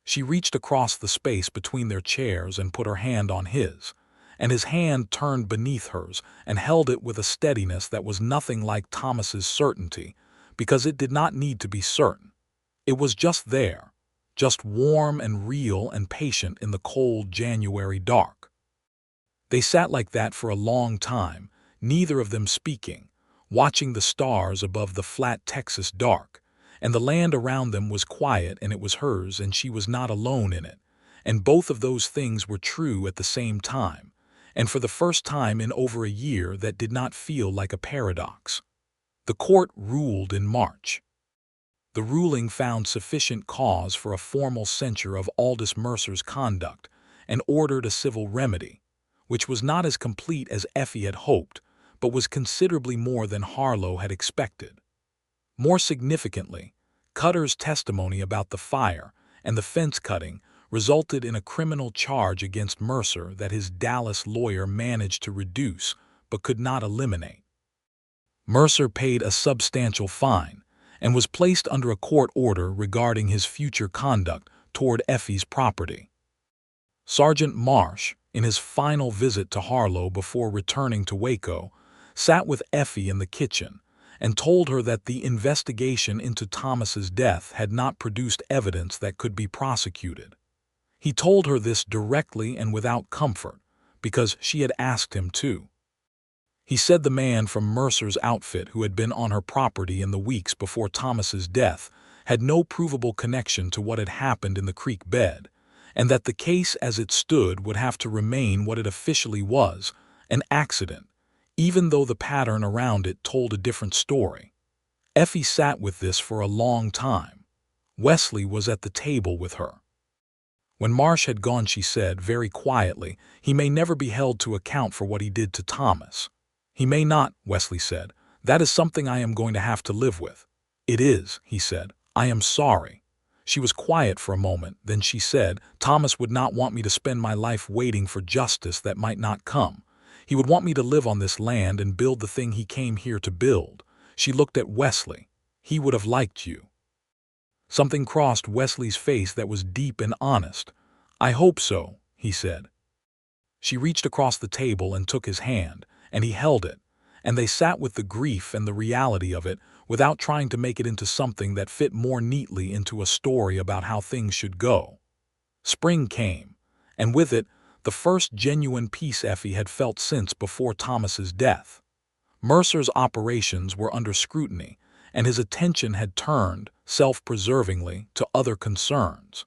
She reached across the space between their chairs and put her hand on his, and his hand turned beneath hers and held it with a steadiness that was nothing like Thomas's certainty, because it did not need to be certain. It was just there, just warm and real and patient in the cold January dark. They sat like that for a long time, neither of them speaking, watching the stars above the flat Texas dark, and the land around them was quiet and it was hers and she was not alone in it, and both of those things were true at the same time, and for the first time in over a year that did not feel like a paradox. The court ruled in March. The ruling found sufficient cause for a formal censure of Aldous Mercer's conduct and ordered a civil remedy, which was not as complete as Effie had hoped, but was considerably more than Harlow had expected. More significantly, Cutter's testimony about the fire and the fence cutting resulted in a criminal charge against Mercer that his Dallas lawyer managed to reduce but could not eliminate. Mercer paid a substantial fine and was placed under a court order regarding his future conduct toward Effie's property. Sergeant Marsh, in his final visit to Harlow before returning to Waco, sat with Effie in the kitchen and told her that the investigation into Thomas's death had not produced evidence that could be prosecuted. He told her this directly and without comfort, because she had asked him to. He said the man from Mercer's outfit who had been on her property in the weeks before Thomas's death had no provable connection to what had happened in the creek bed, and that the case as it stood would have to remain what it officially was, an accident, even though the pattern around it told a different story. Effie sat with this for a long time. Wesley was at the table with her. When Marsh had gone, she said, very quietly, "He may never be held to account for what he did to Thomas." "He may not," Wesley said. "That is something I am going to have to live with." "It is," he said. "I am sorry." She was quiet for a moment, then she said, "Thomas would not want me to spend my life waiting for justice that might not come. He would want me to live on this land and build the thing he came here to build." She looked at Wesley. "He would have liked you." Something crossed Wesley's face that was deep and honest. "I hope so," he said. She reached across the table and took his hand, and he held it, and they sat with the grief and the reality of it without trying to make it into something that fit more neatly into a story about how things should go. Spring came, and with it, the first genuine peace Effie had felt since before Thomas's death. Mercer's operations were under scrutiny, and his attention had turned, self-preservingly, to other concerns.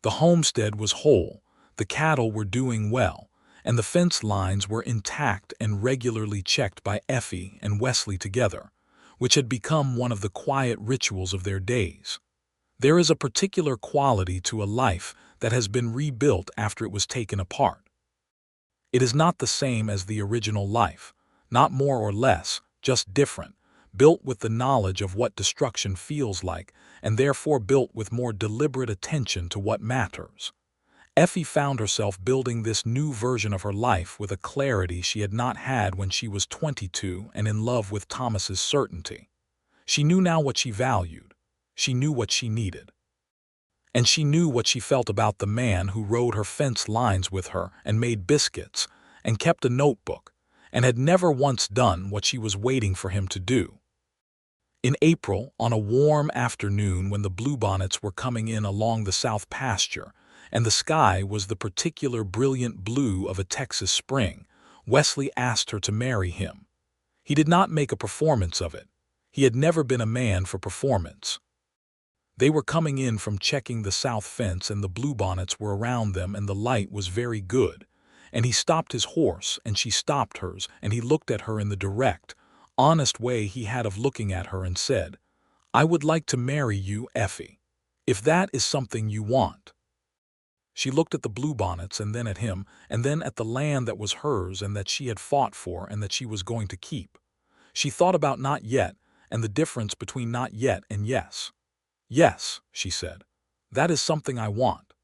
The homestead was whole, the cattle were doing well, and the fence lines were intact and regularly checked by Effie and Wesley together, which had become one of the quiet rituals of their days. There is a particular quality to a life that has been rebuilt after it was taken apart. It is not the same as the original life, not more or less, just different, built with the knowledge of what destruction feels like, and therefore built with more deliberate attention to what matters. Effie found herself building this new version of her life with a clarity she had not had when she was 22 and in love with Thomas's certainty. She knew now what she valued. She knew what she needed. And she knew what she felt about the man who rode her fence lines with her and made biscuits and kept a notebook and had never once done what she was waiting for him to do. In April, on a warm afternoon when the bluebonnets were coming in along the south pasture, and the sky was the particular brilliant blue of a Texas spring, Wesley asked her to marry him. He did not make a performance of it. He had never been a man for performance. They were coming in from checking the south fence, and the bluebonnets were around them, and the light was very good. And he stopped his horse, and she stopped hers, and he looked at her in the direct, honest way he had of looking at her and said, "I would like to marry you, Effie, if that is something you want." She looked at the bluebonnets and then at him, and then at the land that was hers and that she had fought for and that she was going to keep. She thought about not yet and the difference between not yet and yes. "Yes," she said, "that is something I want."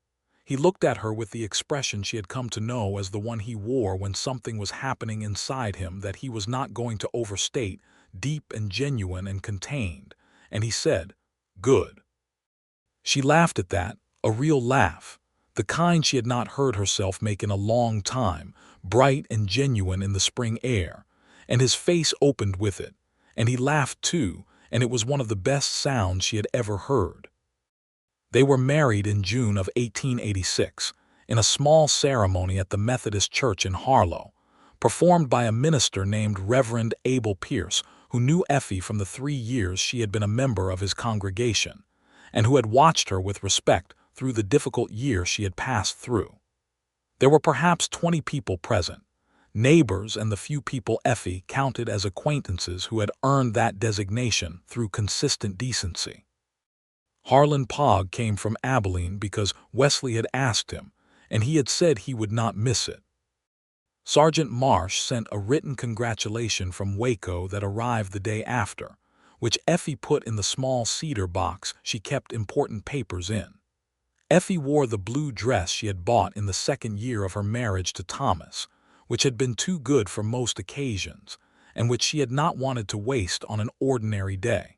He looked at her with the expression she had come to know as the one he wore when something was happening inside him that he was not going to overstate, deep and genuine and contained, and he said, "Good." She laughed at that, a real laugh, the kind she had not heard herself make in a long time, bright and genuine in the spring air, and his face opened with it, and he laughed too, and it was one of the best sounds she had ever heard. They were married in June of 1886, in a small ceremony at the Methodist Church in Harlow, performed by a minister named Reverend Abel Pierce, who knew Effie from the 3 years she had been a member of his congregation, and who had watched her with respect through the difficult year she had passed through. There were perhaps 20 people present, neighbors and the few people Effie counted as acquaintances who had earned that designation through consistent decency. Harlan Pogg came from Abilene because Wesley had asked him, and he had said he would not miss it. Sergeant Marsh sent a written congratulation from Waco that arrived the day after, which Effie put in the small cedar box she kept important papers in. Effie wore the blue dress she had bought in the 2nd year of her marriage to Thomas, which had been too good for most occasions, and which she had not wanted to waste on an ordinary day.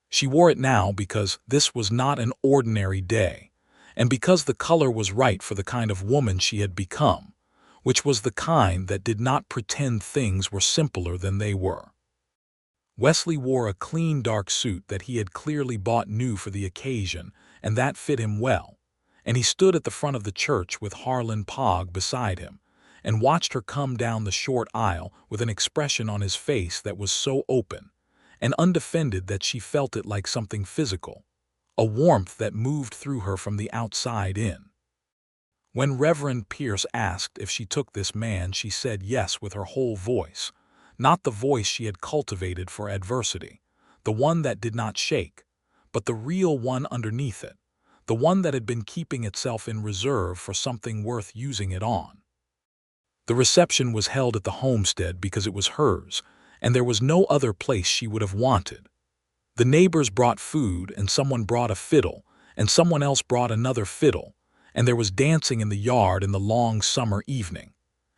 She wore it now because this was not an ordinary day, and because the color was right for the kind of woman she had become, which was the kind that did not pretend things were simpler than they were. Wesley wore a clean dark suit that he had clearly bought new for the occasion, and that fit him well, and he stood at the front of the church with Harlan Pogg beside him, and watched her come down the short aisle with an expression on his face that was so open, and undefended that she felt it like something physical, a warmth that moved through her from the outside in. When Reverend Pierce asked if she took this man, she said yes with her whole voice, not the voice she had cultivated for adversity, the one that did not shake, but the real one underneath it, the one that had been keeping itself in reserve for something worth using it on. The reception was held at the homestead because it was hers, and there was no other place she would have wanted. The neighbors brought food, and someone brought a fiddle, and someone else brought another fiddle, and there was dancing in the yard in the long summer evening.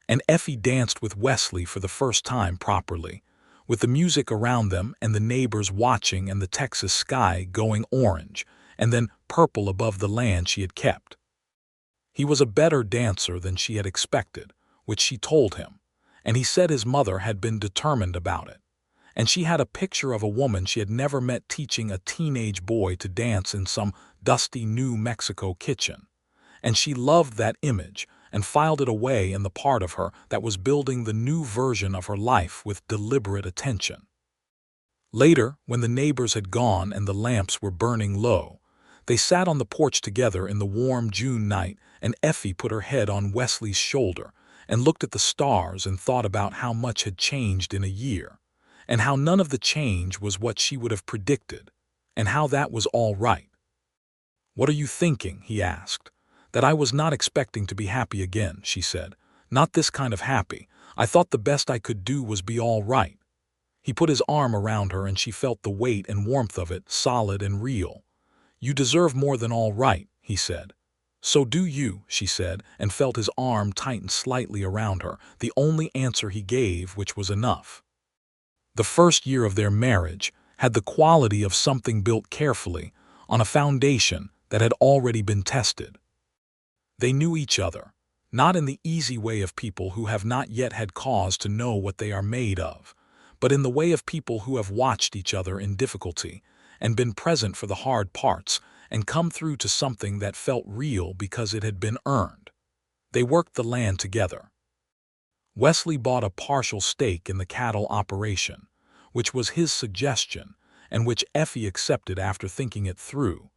And Effie danced with Wesley for the first time properly, with the music around them and the neighbors watching and the Texas sky going orange and then purple above the land she had kept. He was a better dancer than she had expected, which she told him, and he said his mother had been determined about it. And she had a picture of a woman she had never met teaching a teenage boy to dance in some dusty New Mexico kitchen. And she loved that image and filed it away in the part of her that was building the new version of her life with deliberate attention. Later, when the neighbors had gone and the lamps were burning low, they sat on the porch together in the warm June night, and Effie put her head on Wesley's shoulder and looked at the stars and thought about how much had changed in a year, and how none of the change was what she would have predicted, and how that was all right. "What are you thinking?" he asked. "That I was not expecting to be happy again," she said. "Not this kind of happy. I thought the best I could do was be all right." He put his arm around her and she felt the weight and warmth of it, solid and real. "You deserve more than all right," he said. "So do you," she said, and felt his arm tighten slightly around her, the only answer he gave, which was enough. The first year of their marriage had the quality of something built carefully on a foundation that had already been tested. They knew each other, not in the easy way of people who have not yet had cause to know what they are made of, but in the way of people who have watched each other in difficulty and been present for the hard parts and come through to something that felt real because it had been earned. They worked the land together. Wesley bought a partial stake in the cattle operation, which was his suggestion and which Effie accepted after thinking it through,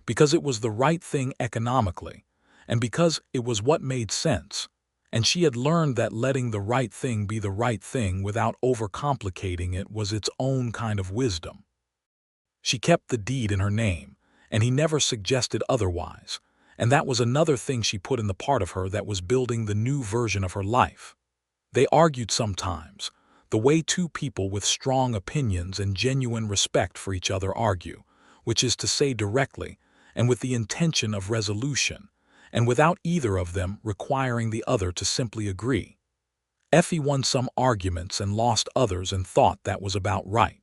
because it was the right thing economically, and because it was what made sense, and she had learned that letting the right thing be the right thing without overcomplicating it was its own kind of wisdom. She kept the deed in her name, and he never suggested otherwise, and that was another thing she put in the part of her that was building the new version of her life. They argued sometimes, the way two people with strong opinions and genuine respect for each other argue, which is to say directly, and with the intention of resolution, and without either of them requiring the other to simply agree. Effie won some arguments and lost others and thought that was about right.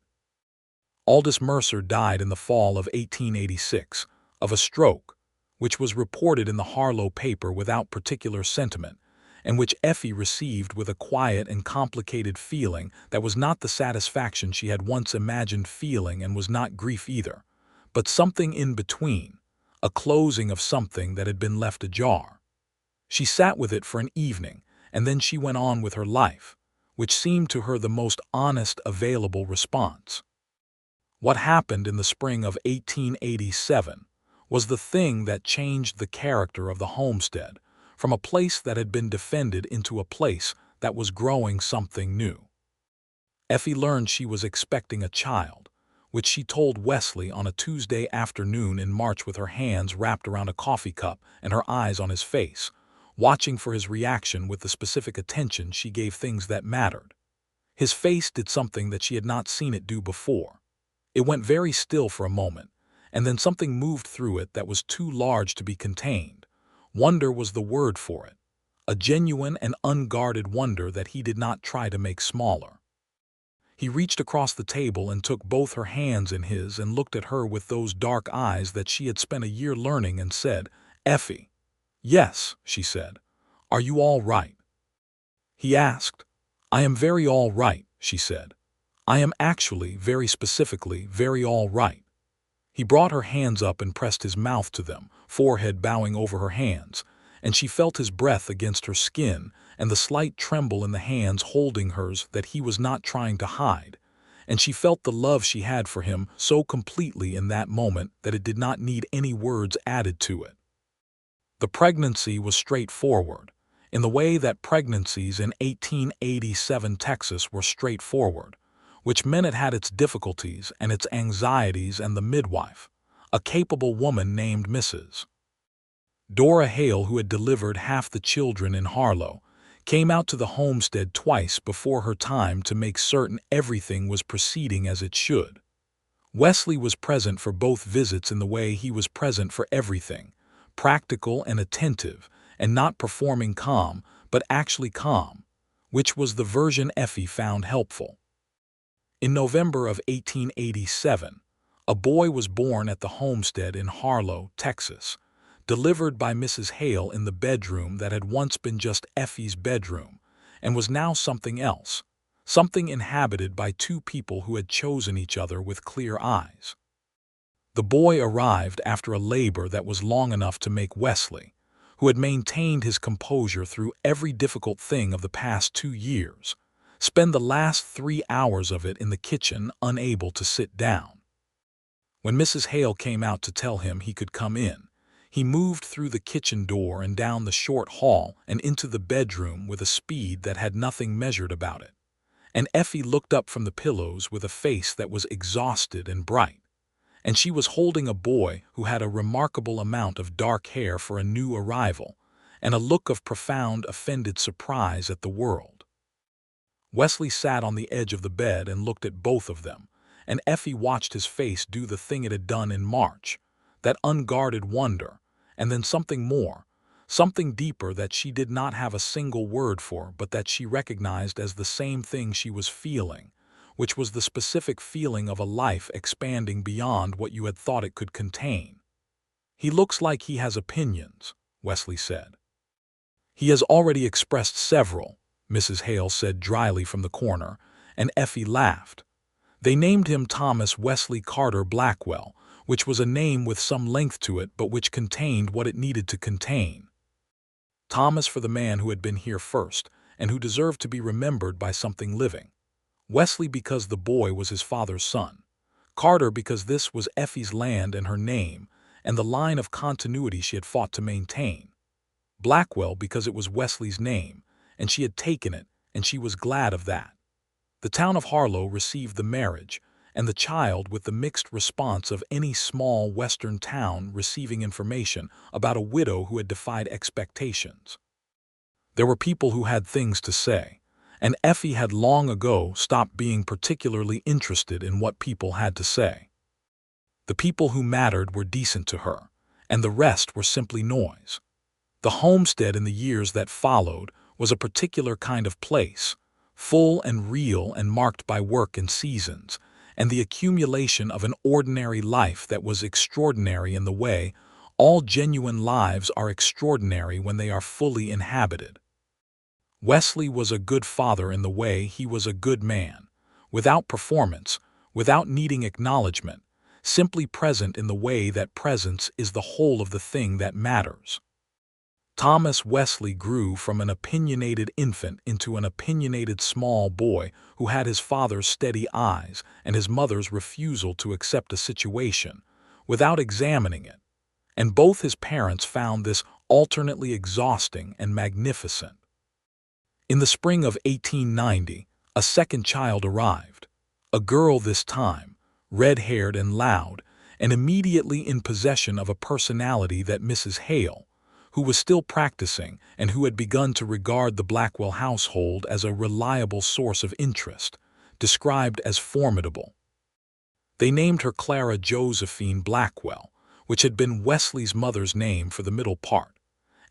Aldous Mercer died in the fall of 1886 of a stroke, which was reported in the Harlow paper without particular sentiment, and which Effie received with a quiet and complicated feeling that was not the satisfaction she had once imagined feeling and was not grief either, but something in between, a closing of something that had been left ajar. She sat with it for an evening, and then she went on with her life, which seemed to her the most honest available response. What happened in the spring of 1887 was the thing that changed the character of the homestead from a place that had been defended into a place that was growing something new. Effie learned she was expecting a child, which she told Wesley on a Tuesday afternoon in March with her hands wrapped around a coffee cup and her eyes on his face, watching for his reaction with the specific attention she gave things that mattered. His face did something that she had not seen it do before. It went very still for a moment, and then something moved through it that was too large to be contained. Wonder was the word for it, a genuine and unguarded wonder that he did not try to make smaller. He reached across the table and took both her hands in his and looked at her with those dark eyes that she had spent a year learning and said, "Effie." "Yes," she said. "Are you all right?" He asked. "I am very all right," she said. "I am actually, very specifically, very all right." He brought her hands up and pressed his mouth to them, forehead bowing over her hands, and she felt his breath against her skin and the slight tremble in the hands holding hers that he was not trying to hide, and she felt the love she had for him so completely in that moment that it did not need any words added to it. The pregnancy was straightforward, in the way that pregnancies in 1887 Texas were straightforward, which meant it had its difficulties and its anxieties, and the midwife, a capable woman named Mrs. Dora Hale, who had delivered half the children in Harlow, came out to the homestead twice before her time to make certain everything was proceeding as it should. Wesley was present for both visits in the way he was present for everything, practical and attentive, and not performing calm, but actually calm, which was the version Effie found helpful. In November of 1887, a boy was born at the homestead in Harlow, Texas, delivered by Mrs. Hale in the bedroom that had once been just Effie's bedroom, and was now something else, something inhabited by two people who had chosen each other with clear eyes. The boy arrived after a labor that was long enough to make Wesley, who had maintained his composure through every difficult thing of the past 2 years, spend the last 3 hours of it in the kitchen unable to sit down. When Mrs. Hale came out to tell him he could come in, he moved through the kitchen door and down the short hall and into the bedroom with a speed that had nothing measured about it, and Effie looked up from the pillows with a face that was exhausted and bright, and she was holding a boy who had a remarkable amount of dark hair for a new arrival, and a look of profound offended surprise at the world. Wesley sat on the edge of the bed and looked at both of them, and Effie watched his face do the thing it had done in March, that unguarded wonder, and then something more, something deeper that she did not have a single word for, but that she recognized as the same thing she was feeling, which was the specific feeling of a life expanding beyond what you had thought it could contain. "He looks like he has opinions," Wesley said. "He has already expressed several," Mrs. Hale said dryly from the corner, and Effie laughed. "They named him Thomas Wesley Carter Blackwell, which was a name with some length to it but which contained what it needed to contain. Thomas for the man who had been here first and who deserved to be remembered by something living. Wesley because the boy was his father's son. Carter because this was Effie's land and her name, and the line of continuity she had fought to maintain. Blackwell because it was Wesley's name, and she had taken it, and she was glad of that. The town of Harlow received the marriage, and the child with the mixed response of any small western town receiving information about a widow who had defied expectations. There were people who had things to say, and Effie had long ago stopped being particularly interested in what people had to say. The people who mattered were decent to her, and the rest were simply noise. The homestead in the years that followed was a particular kind of place, full and real and marked by work and seasons, and the accumulation of an ordinary life that was extraordinary in the way all genuine lives are extraordinary when they are fully inhabited. Wesley was a good father in the way he was a good man, without performance, without needing acknowledgement, simply present in the way that presence is the whole of the thing that matters. Thomas Wesley grew from an opinionated infant into an opinionated small boy who had his father's steady eyes and his mother's refusal to accept a situation without examining it, and both his parents found this alternately exhausting and magnificent. In the spring of 1890, a second child arrived, a girl this time, red-haired and loud, and immediately in possession of a personality that Mrs. Hale, who was still practicing and who had begun to regard the Blackwell household as a reliable source of interest, described as formidable. They named her Clara Josephine Blackwell, which had been Wesley's mother's name for the middle part,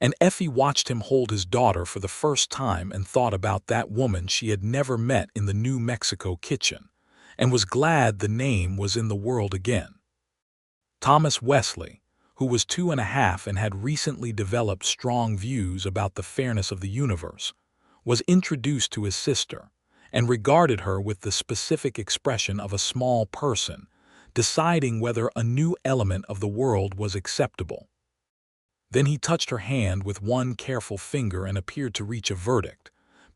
and Effie watched him hold his daughter for the first time and thought about that woman she had never met in the New Mexico kitchen, and was glad the name was in the world again. Thomas Wesley, who was 2.5 and had recently developed strong views about the fairness of the universe, was introduced to his sister and regarded her with the specific expression of a small person, deciding whether a new element of the world was acceptable. Then he touched her hand with one careful finger and appeared to reach a verdict,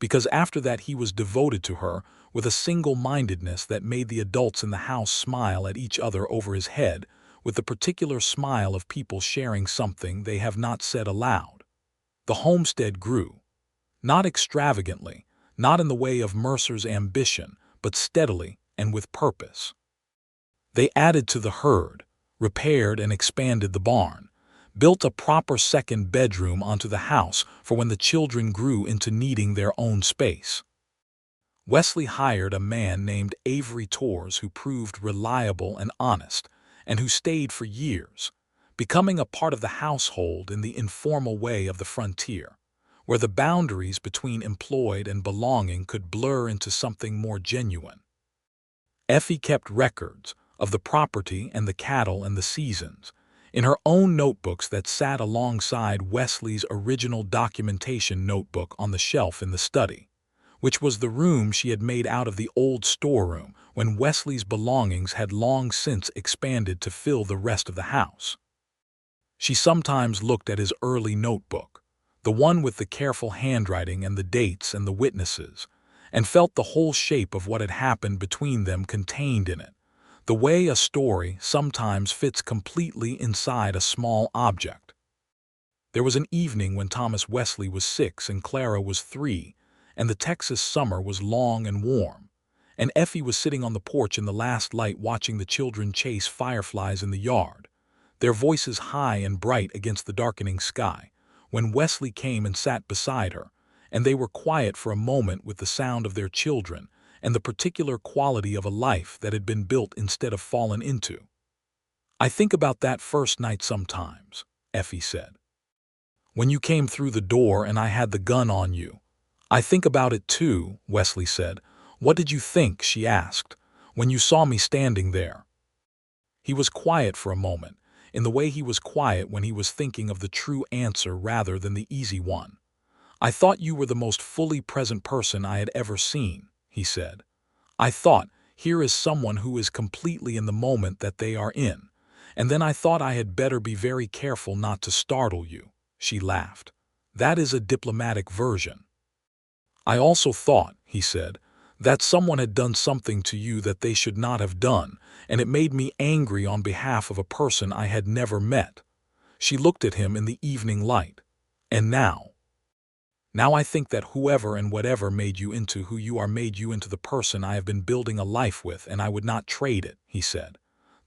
because after that he was devoted to her with a single-mindedness that made the adults in the house smile at each other over his head, with the particular smile of people sharing something they have not said aloud. The homestead grew. Not extravagantly, not in the way of Mercer's ambition, but steadily and with purpose. They added to the herd, repaired and expanded the barn, built a proper second bedroom onto the house for when the children grew into needing their own space. Wesley hired a man named Avery Torres who proved reliable and honest, and who stayed for years, becoming a part of the household in the informal way of the frontier, where the boundaries between employed and belonging could blur into something more genuine. Effie kept records of the property and the cattle and the seasons in her own notebooks that sat alongside Wesley's original documentation notebook on the shelf in the study, which was the room she had made out of the old storeroom when Wesley's belongings had long since expanded to fill the rest of the house. She sometimes looked at his early notebook, the one with the careful handwriting and the dates and the witnesses, and felt the whole shape of what had happened between them contained in it, the way a story sometimes fits completely inside a small object. There was an evening when Thomas Wesley was 6 and Clara was 3, and the Texas summer was long and warm, and Effie was sitting on the porch in the last light watching the children chase fireflies in the yard, their voices high and bright against the darkening sky, when Wesley came and sat beside her, and they were quiet for a moment with the sound of their children and the particular quality of a life that had been built instead of fallen into. "I think about that first night sometimes," Effie said. "When you came through the door and I had the gun on you." "I think about it too," Wesley said. "What did you think," she asked, "when you saw me standing there?" He was quiet for a moment, in the way he was quiet when he was thinking of the true answer rather than the easy one. "I thought you were the most fully present person I had ever seen," he said. "I thought, here is someone who is completely in the moment that they are in, and then I thought I had better be very careful not to startle you." She laughed. "That is a diplomatic version." "I also thought," he said, "that someone had done something to you that they should not have done, and it made me angry on behalf of a person I had never met." She looked at him in the evening light. "And now I think that whoever and whatever made you into who you are made you into the person I have been building a life with, and I would not trade it," he said.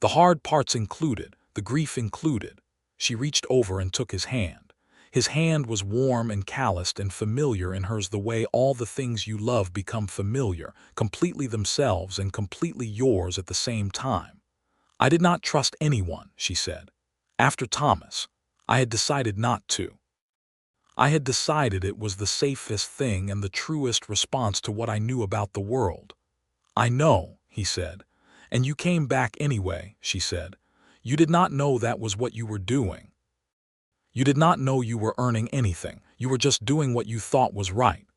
"The hard parts included, the grief included." She reached over and took his hand. His hand was warm and calloused and familiar in hers, the way all the things you love become familiar, completely themselves and completely yours at the same time. "I did not trust anyone," she said. "After Thomas, I had decided not to. I had decided it was the safest thing and the truest response to what I knew about the world." "I know," he said. "And you came back anyway," she said. "You did not know that was what you were doing. You did not know you were earning anything. You were just doing what you thought was right."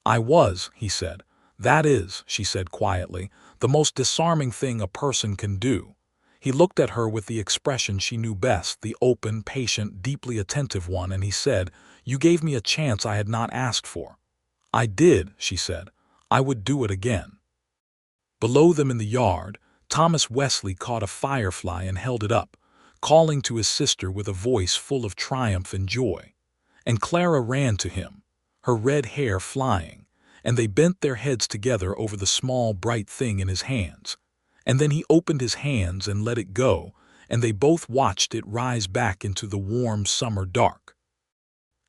"I was," he said. "That is," she said quietly, "the most disarming thing a person can do." He looked at her with the expression she knew best, the open, patient, deeply attentive one, and he said, "You gave me a chance I had not asked for." "I did," she said. "I would do it again." Below them in the yard, Thomas Wesley caught a firefly and held it up, calling to his sister with a voice full of triumph and joy. And Clara ran to him, her red hair flying, and they bent their heads together over the small, bright thing in his hands. And then he opened his hands and let it go, and they both watched it rise back into the warm summer dark.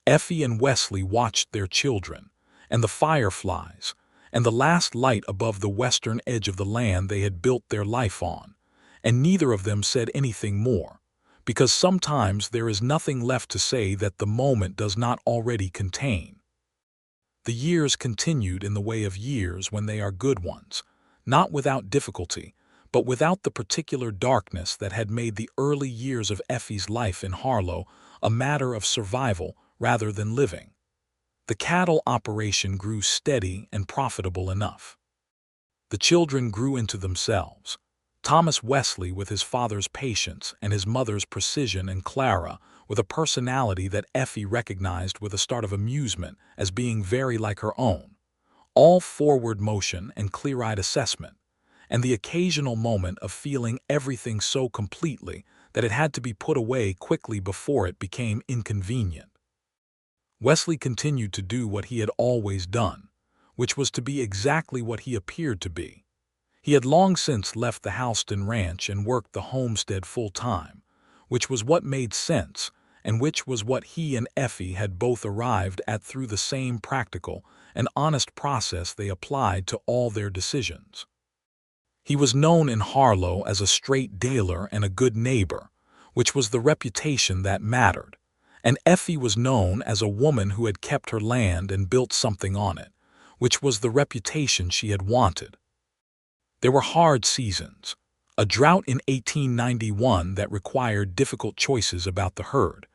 Effie and Wesley watched their children, and the fireflies, and the last light above the western edge of the land they had built their life on, and neither of them said anything more, because sometimes there is nothing left to say that the moment does not already contain. The years continued in the way of years when they are good ones, not without difficulty, but without the particular darkness that had made the early years of Effie's life in Harlow a matter of survival rather than living. The cattle operation grew steady and profitable enough. The children grew into themselves. Thomas Wesley with his father's patience and his mother's precision, and Clara with a personality that Effie recognized with a start of amusement as being very like her own. all forward motion and clear-eyed assessment, and the occasional moment of feeling everything so completely that it had to be put away quickly before it became inconvenient. Wesley continued to do what he had always done, which was to be exactly what he appeared to be. He had long since left the Halston Ranch and worked the homestead full-time, which was what made sense, and which was what he and Effie had both arrived at through the same practical and honest process they applied to all their decisions. He was known in Harlow as a straight dealer and a good neighbor, which was the reputation that mattered, and Effie was known as a woman who had kept her land and built something on it, which was the reputation she had wanted. There were hard seasons, a drought in 1891 that required difficult choices about the herd,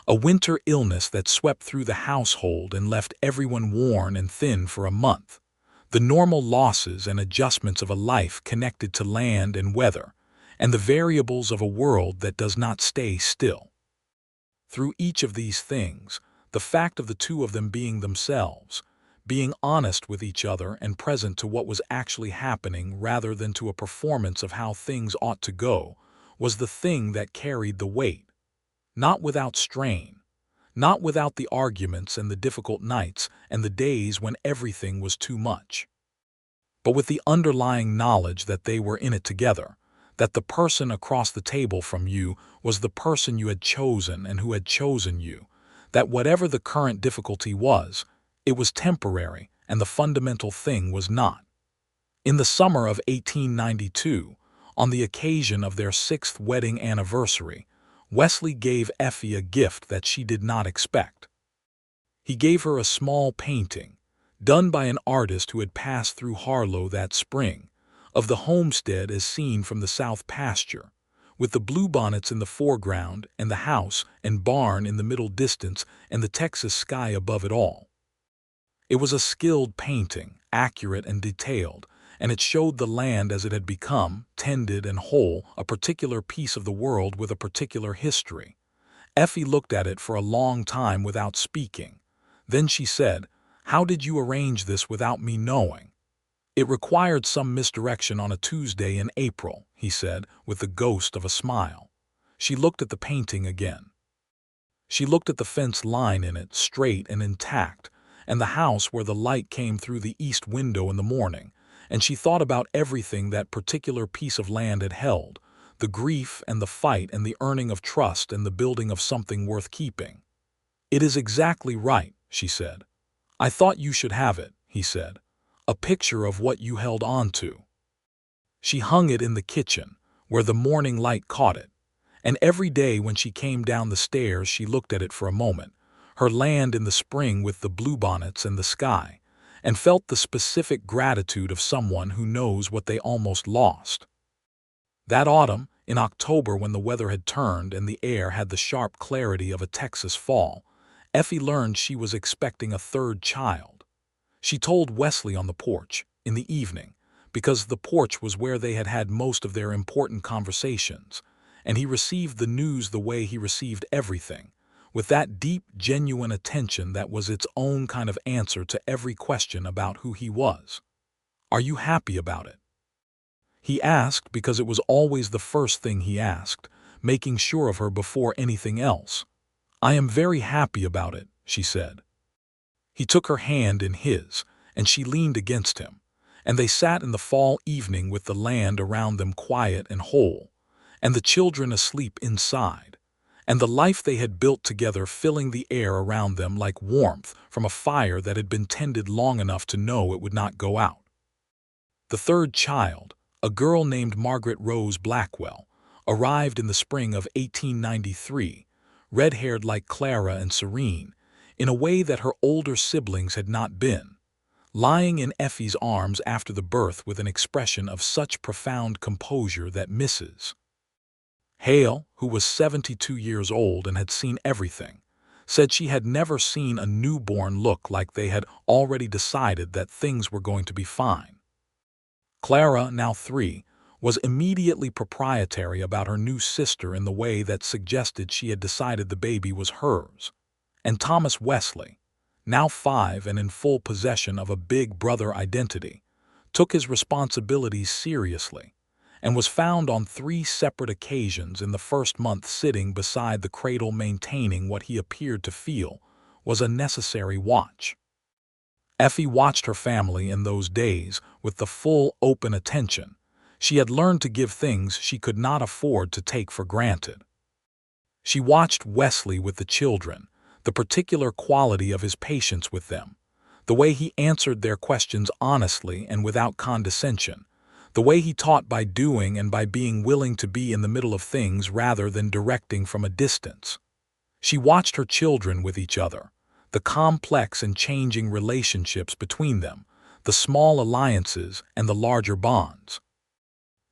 a winter illness that swept through the household and left everyone worn and thin for a month, the normal losses and adjustments of a life connected to land and weather, and the variables of a world that does not stay still. Through each of these things, the fact of the two of them being themselves, being honest with each other and present to what was actually happening rather than to a performance of how things ought to go, was the thing that carried the weight. Not without strain, not without the arguments and the difficult nights and the days when everything was too much, but with the underlying knowledge that they were in it together, that the person across the table from you was the person you had chosen and who had chosen you, that whatever the current difficulty was, it was temporary and the fundamental thing was not. In the summer of 1892, on the occasion of their 6th wedding anniversary, Wesley gave Effie a gift that she did not expect. He gave her a small painting, done by an artist who had passed through Harlow that spring, of the homestead as seen from the south pasture, with the bluebonnets in the foreground and the house and barn in the middle distance and the Texas sky above it all. It was a skilled painting, accurate and detailed, and it showed the land as it had become, tended and whole, a particular piece of the world with a particular history. Effie looked at it for a long time without speaking. Then she said, "How did you arrange this without me knowing?" "It required some misdirection on a Tuesday in April," he said, with the ghost of a smile. She looked at the painting again. She looked at the fence line in it, straight and intact, and the house where the light came through the east window in the morning, and she thought about everything that particular piece of land had held, the grief and the fight and the earning of trust and the building of something worth keeping. "It is exactly right," she said. "I thought you should have it," he said. "A picture of what you held on to." She hung it in the kitchen, where the morning light caught it, and every day when she came down the stairs she looked at it for a moment, her land in the spring with the bluebonnets and the sky, and felt the specific gratitude of someone who knows what they almost lost. That autumn, in October when the weather had turned and the air had the sharp clarity of a Texas fall, Effie learned she was expecting a 3rd child. She told Wesley on the porch, in the evening, because the porch was where they had had most of their important conversations, and he received the news the way he received everything, with that deep, genuine attention that was its own kind of answer to every question about who he was. "Are you happy about it?" He asked because it was always the first thing he asked, making sure of her before anything else. "I am very happy about it," she said. He took her hand in his, and she leaned against him, and they sat in the fall evening with the land around them quiet and whole, and the children asleep inside, and the life they had built together filling the air around them like warmth from a fire that had been tended long enough to know it would not go out. The 3rd child, a girl named Margaret Rose Blackwell, arrived in the spring of 1893, red-haired like Clara and serene, in a way that her older siblings had not been, lying in Effie's arms after the birth with an expression of such profound composure that Mrs. Hale, who was 72 years old and had seen everything, said she had never seen a newborn look like they had already decided that things were going to be fine. Clara, now 3, was immediately proprietary about her new sister in the way that suggested she had decided the baby was hers. And Thomas Wesley, now 5 and in full possession of a big brother identity, took his responsibilities seriously, and was found on 3 separate occasions in the first month sitting beside the cradle maintaining what he appeared to feel was a necessary watch. Effie watched her family in those days with the full, open attention she had learned to give things she could not afford to take for granted. She watched Wesley with the children, the particular quality of his patience with them, the way he answered their questions honestly and without condescension, the way he taught by doing and by being willing to be in the middle of things rather than directing from a distance. She watched her children with each other, the complex and changing relationships between them, the small alliances and the larger bonds.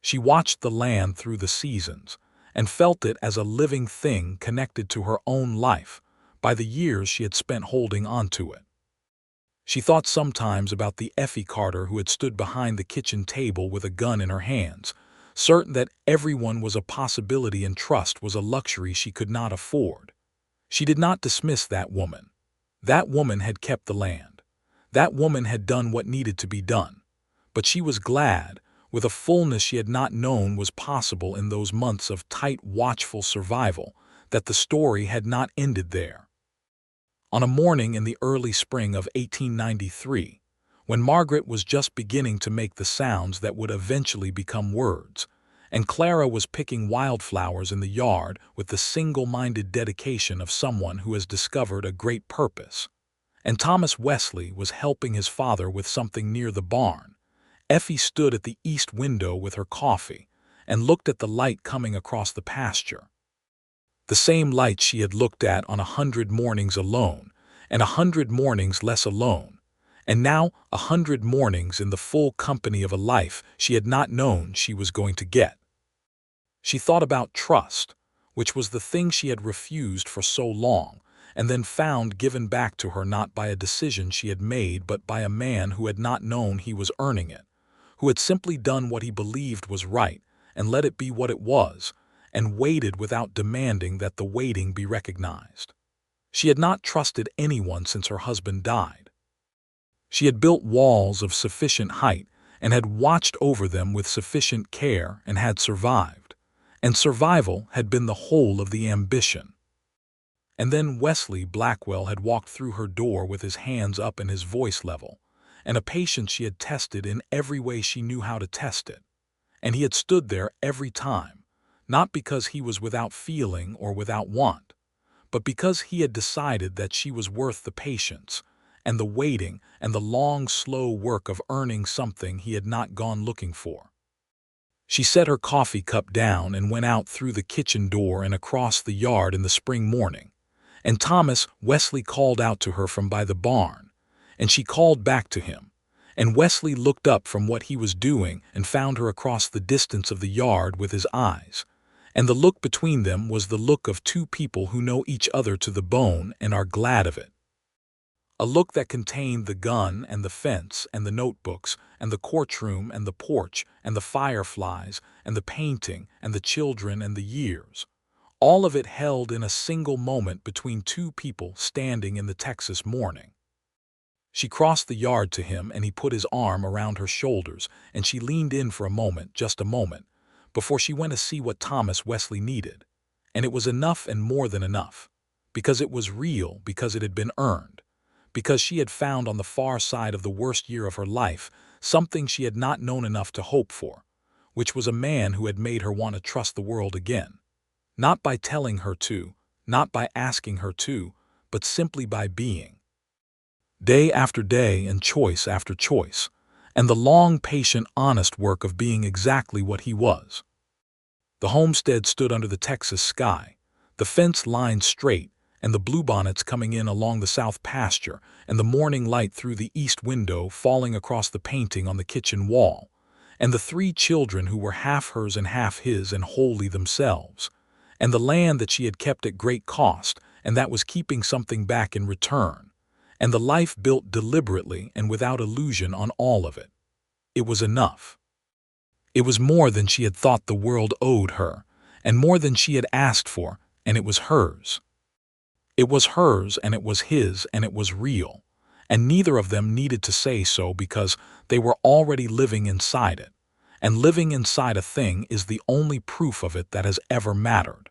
She watched the land through the seasons and felt it as a living thing connected to her own life by the years she had spent holding on to it. She thought sometimes about the Effie Carter who had stood behind the kitchen table with a gun in her hands, certain that everyone was a possibility and trust was a luxury she could not afford. She did not dismiss that woman. That woman had kept the land. That woman had done what needed to be done. But she was glad, with a fullness she had not known was possible in those months of tight, watchful survival, that the story had not ended there. On a morning in the early spring of 1893, when Margaret was just beginning to make the sounds that would eventually become words, and Clara was picking wildflowers in the yard with the single-minded dedication of someone who has discovered a great purpose, and Thomas Wesley was helping his father with something near the barn, Effie stood at the east window with her coffee and looked at the light coming across the pasture. The same light she had looked at on 100 mornings alone, and 100 mornings less alone, and now 100 mornings in the full company of a life she had not known she was going to get. She thought about trust, which was the thing she had refused for so long, and then found given back to her not by a decision she had made but by a man who had not known he was earning it, who had simply done what he believed was right and let it be what it was, and waited without demanding that the waiting be recognized. She had not trusted anyone since her husband died. She had built walls of sufficient height and had watched over them with sufficient care and had survived, and survival had been the whole of the ambition. And then Wesley Blackwell had walked through her door with his hands up and his voice level, and a patience she had tested in every way she knew how to test it, and he had stood there every time, not because he was without feeling or without want, but because he had decided that she was worth the patience and the waiting and the long, slow work of earning something he had not gone looking for. She set her coffee cup down and went out through the kitchen door and across the yard in the spring morning, and Thomas Wesley called out to her from by the barn, and she called back to him, and Wesley looked up from what he was doing and found her across the distance of the yard with his eyes, and the look between them was the look of two people who know each other to the bone and are glad of it. A look that contained the gun and the fence and the notebooks and the courtroom and the porch and the fireflies and the painting and the children and the years, all of it held in a single moment between two people standing in the Texas morning. She crossed the yard to him and he put his arm around her shoulders and she leaned in for a moment, just a moment, before she went to see what Thomas Wesley needed. And it was enough and more than enough, because it was real, because it had been earned, because she had found on the far side of the worst year of her life something she had not known enough to hope for, which was a man who had made her want to trust the world again, not by telling her to, not by asking her to, but simply by being. Day after day and choice after choice, and the long, patient, honest work of being exactly what he was. The homestead stood under the Texas sky, the fence lined straight, and the bluebonnets coming in along the south pasture, and the morning light through the east window falling across the painting on the kitchen wall, and the 3 children who were half hers and half his and wholly themselves, and the land that she had kept at great cost and that was keeping something back in return, and the life built deliberately and without illusion on all of it. It was enough. It was more than she had thought the world owed her, and more than she had asked for, and it was hers. It was hers and it was his and it was real, and neither of them needed to say so because they were already living inside it, and living inside a thing is the only proof of it that has ever mattered.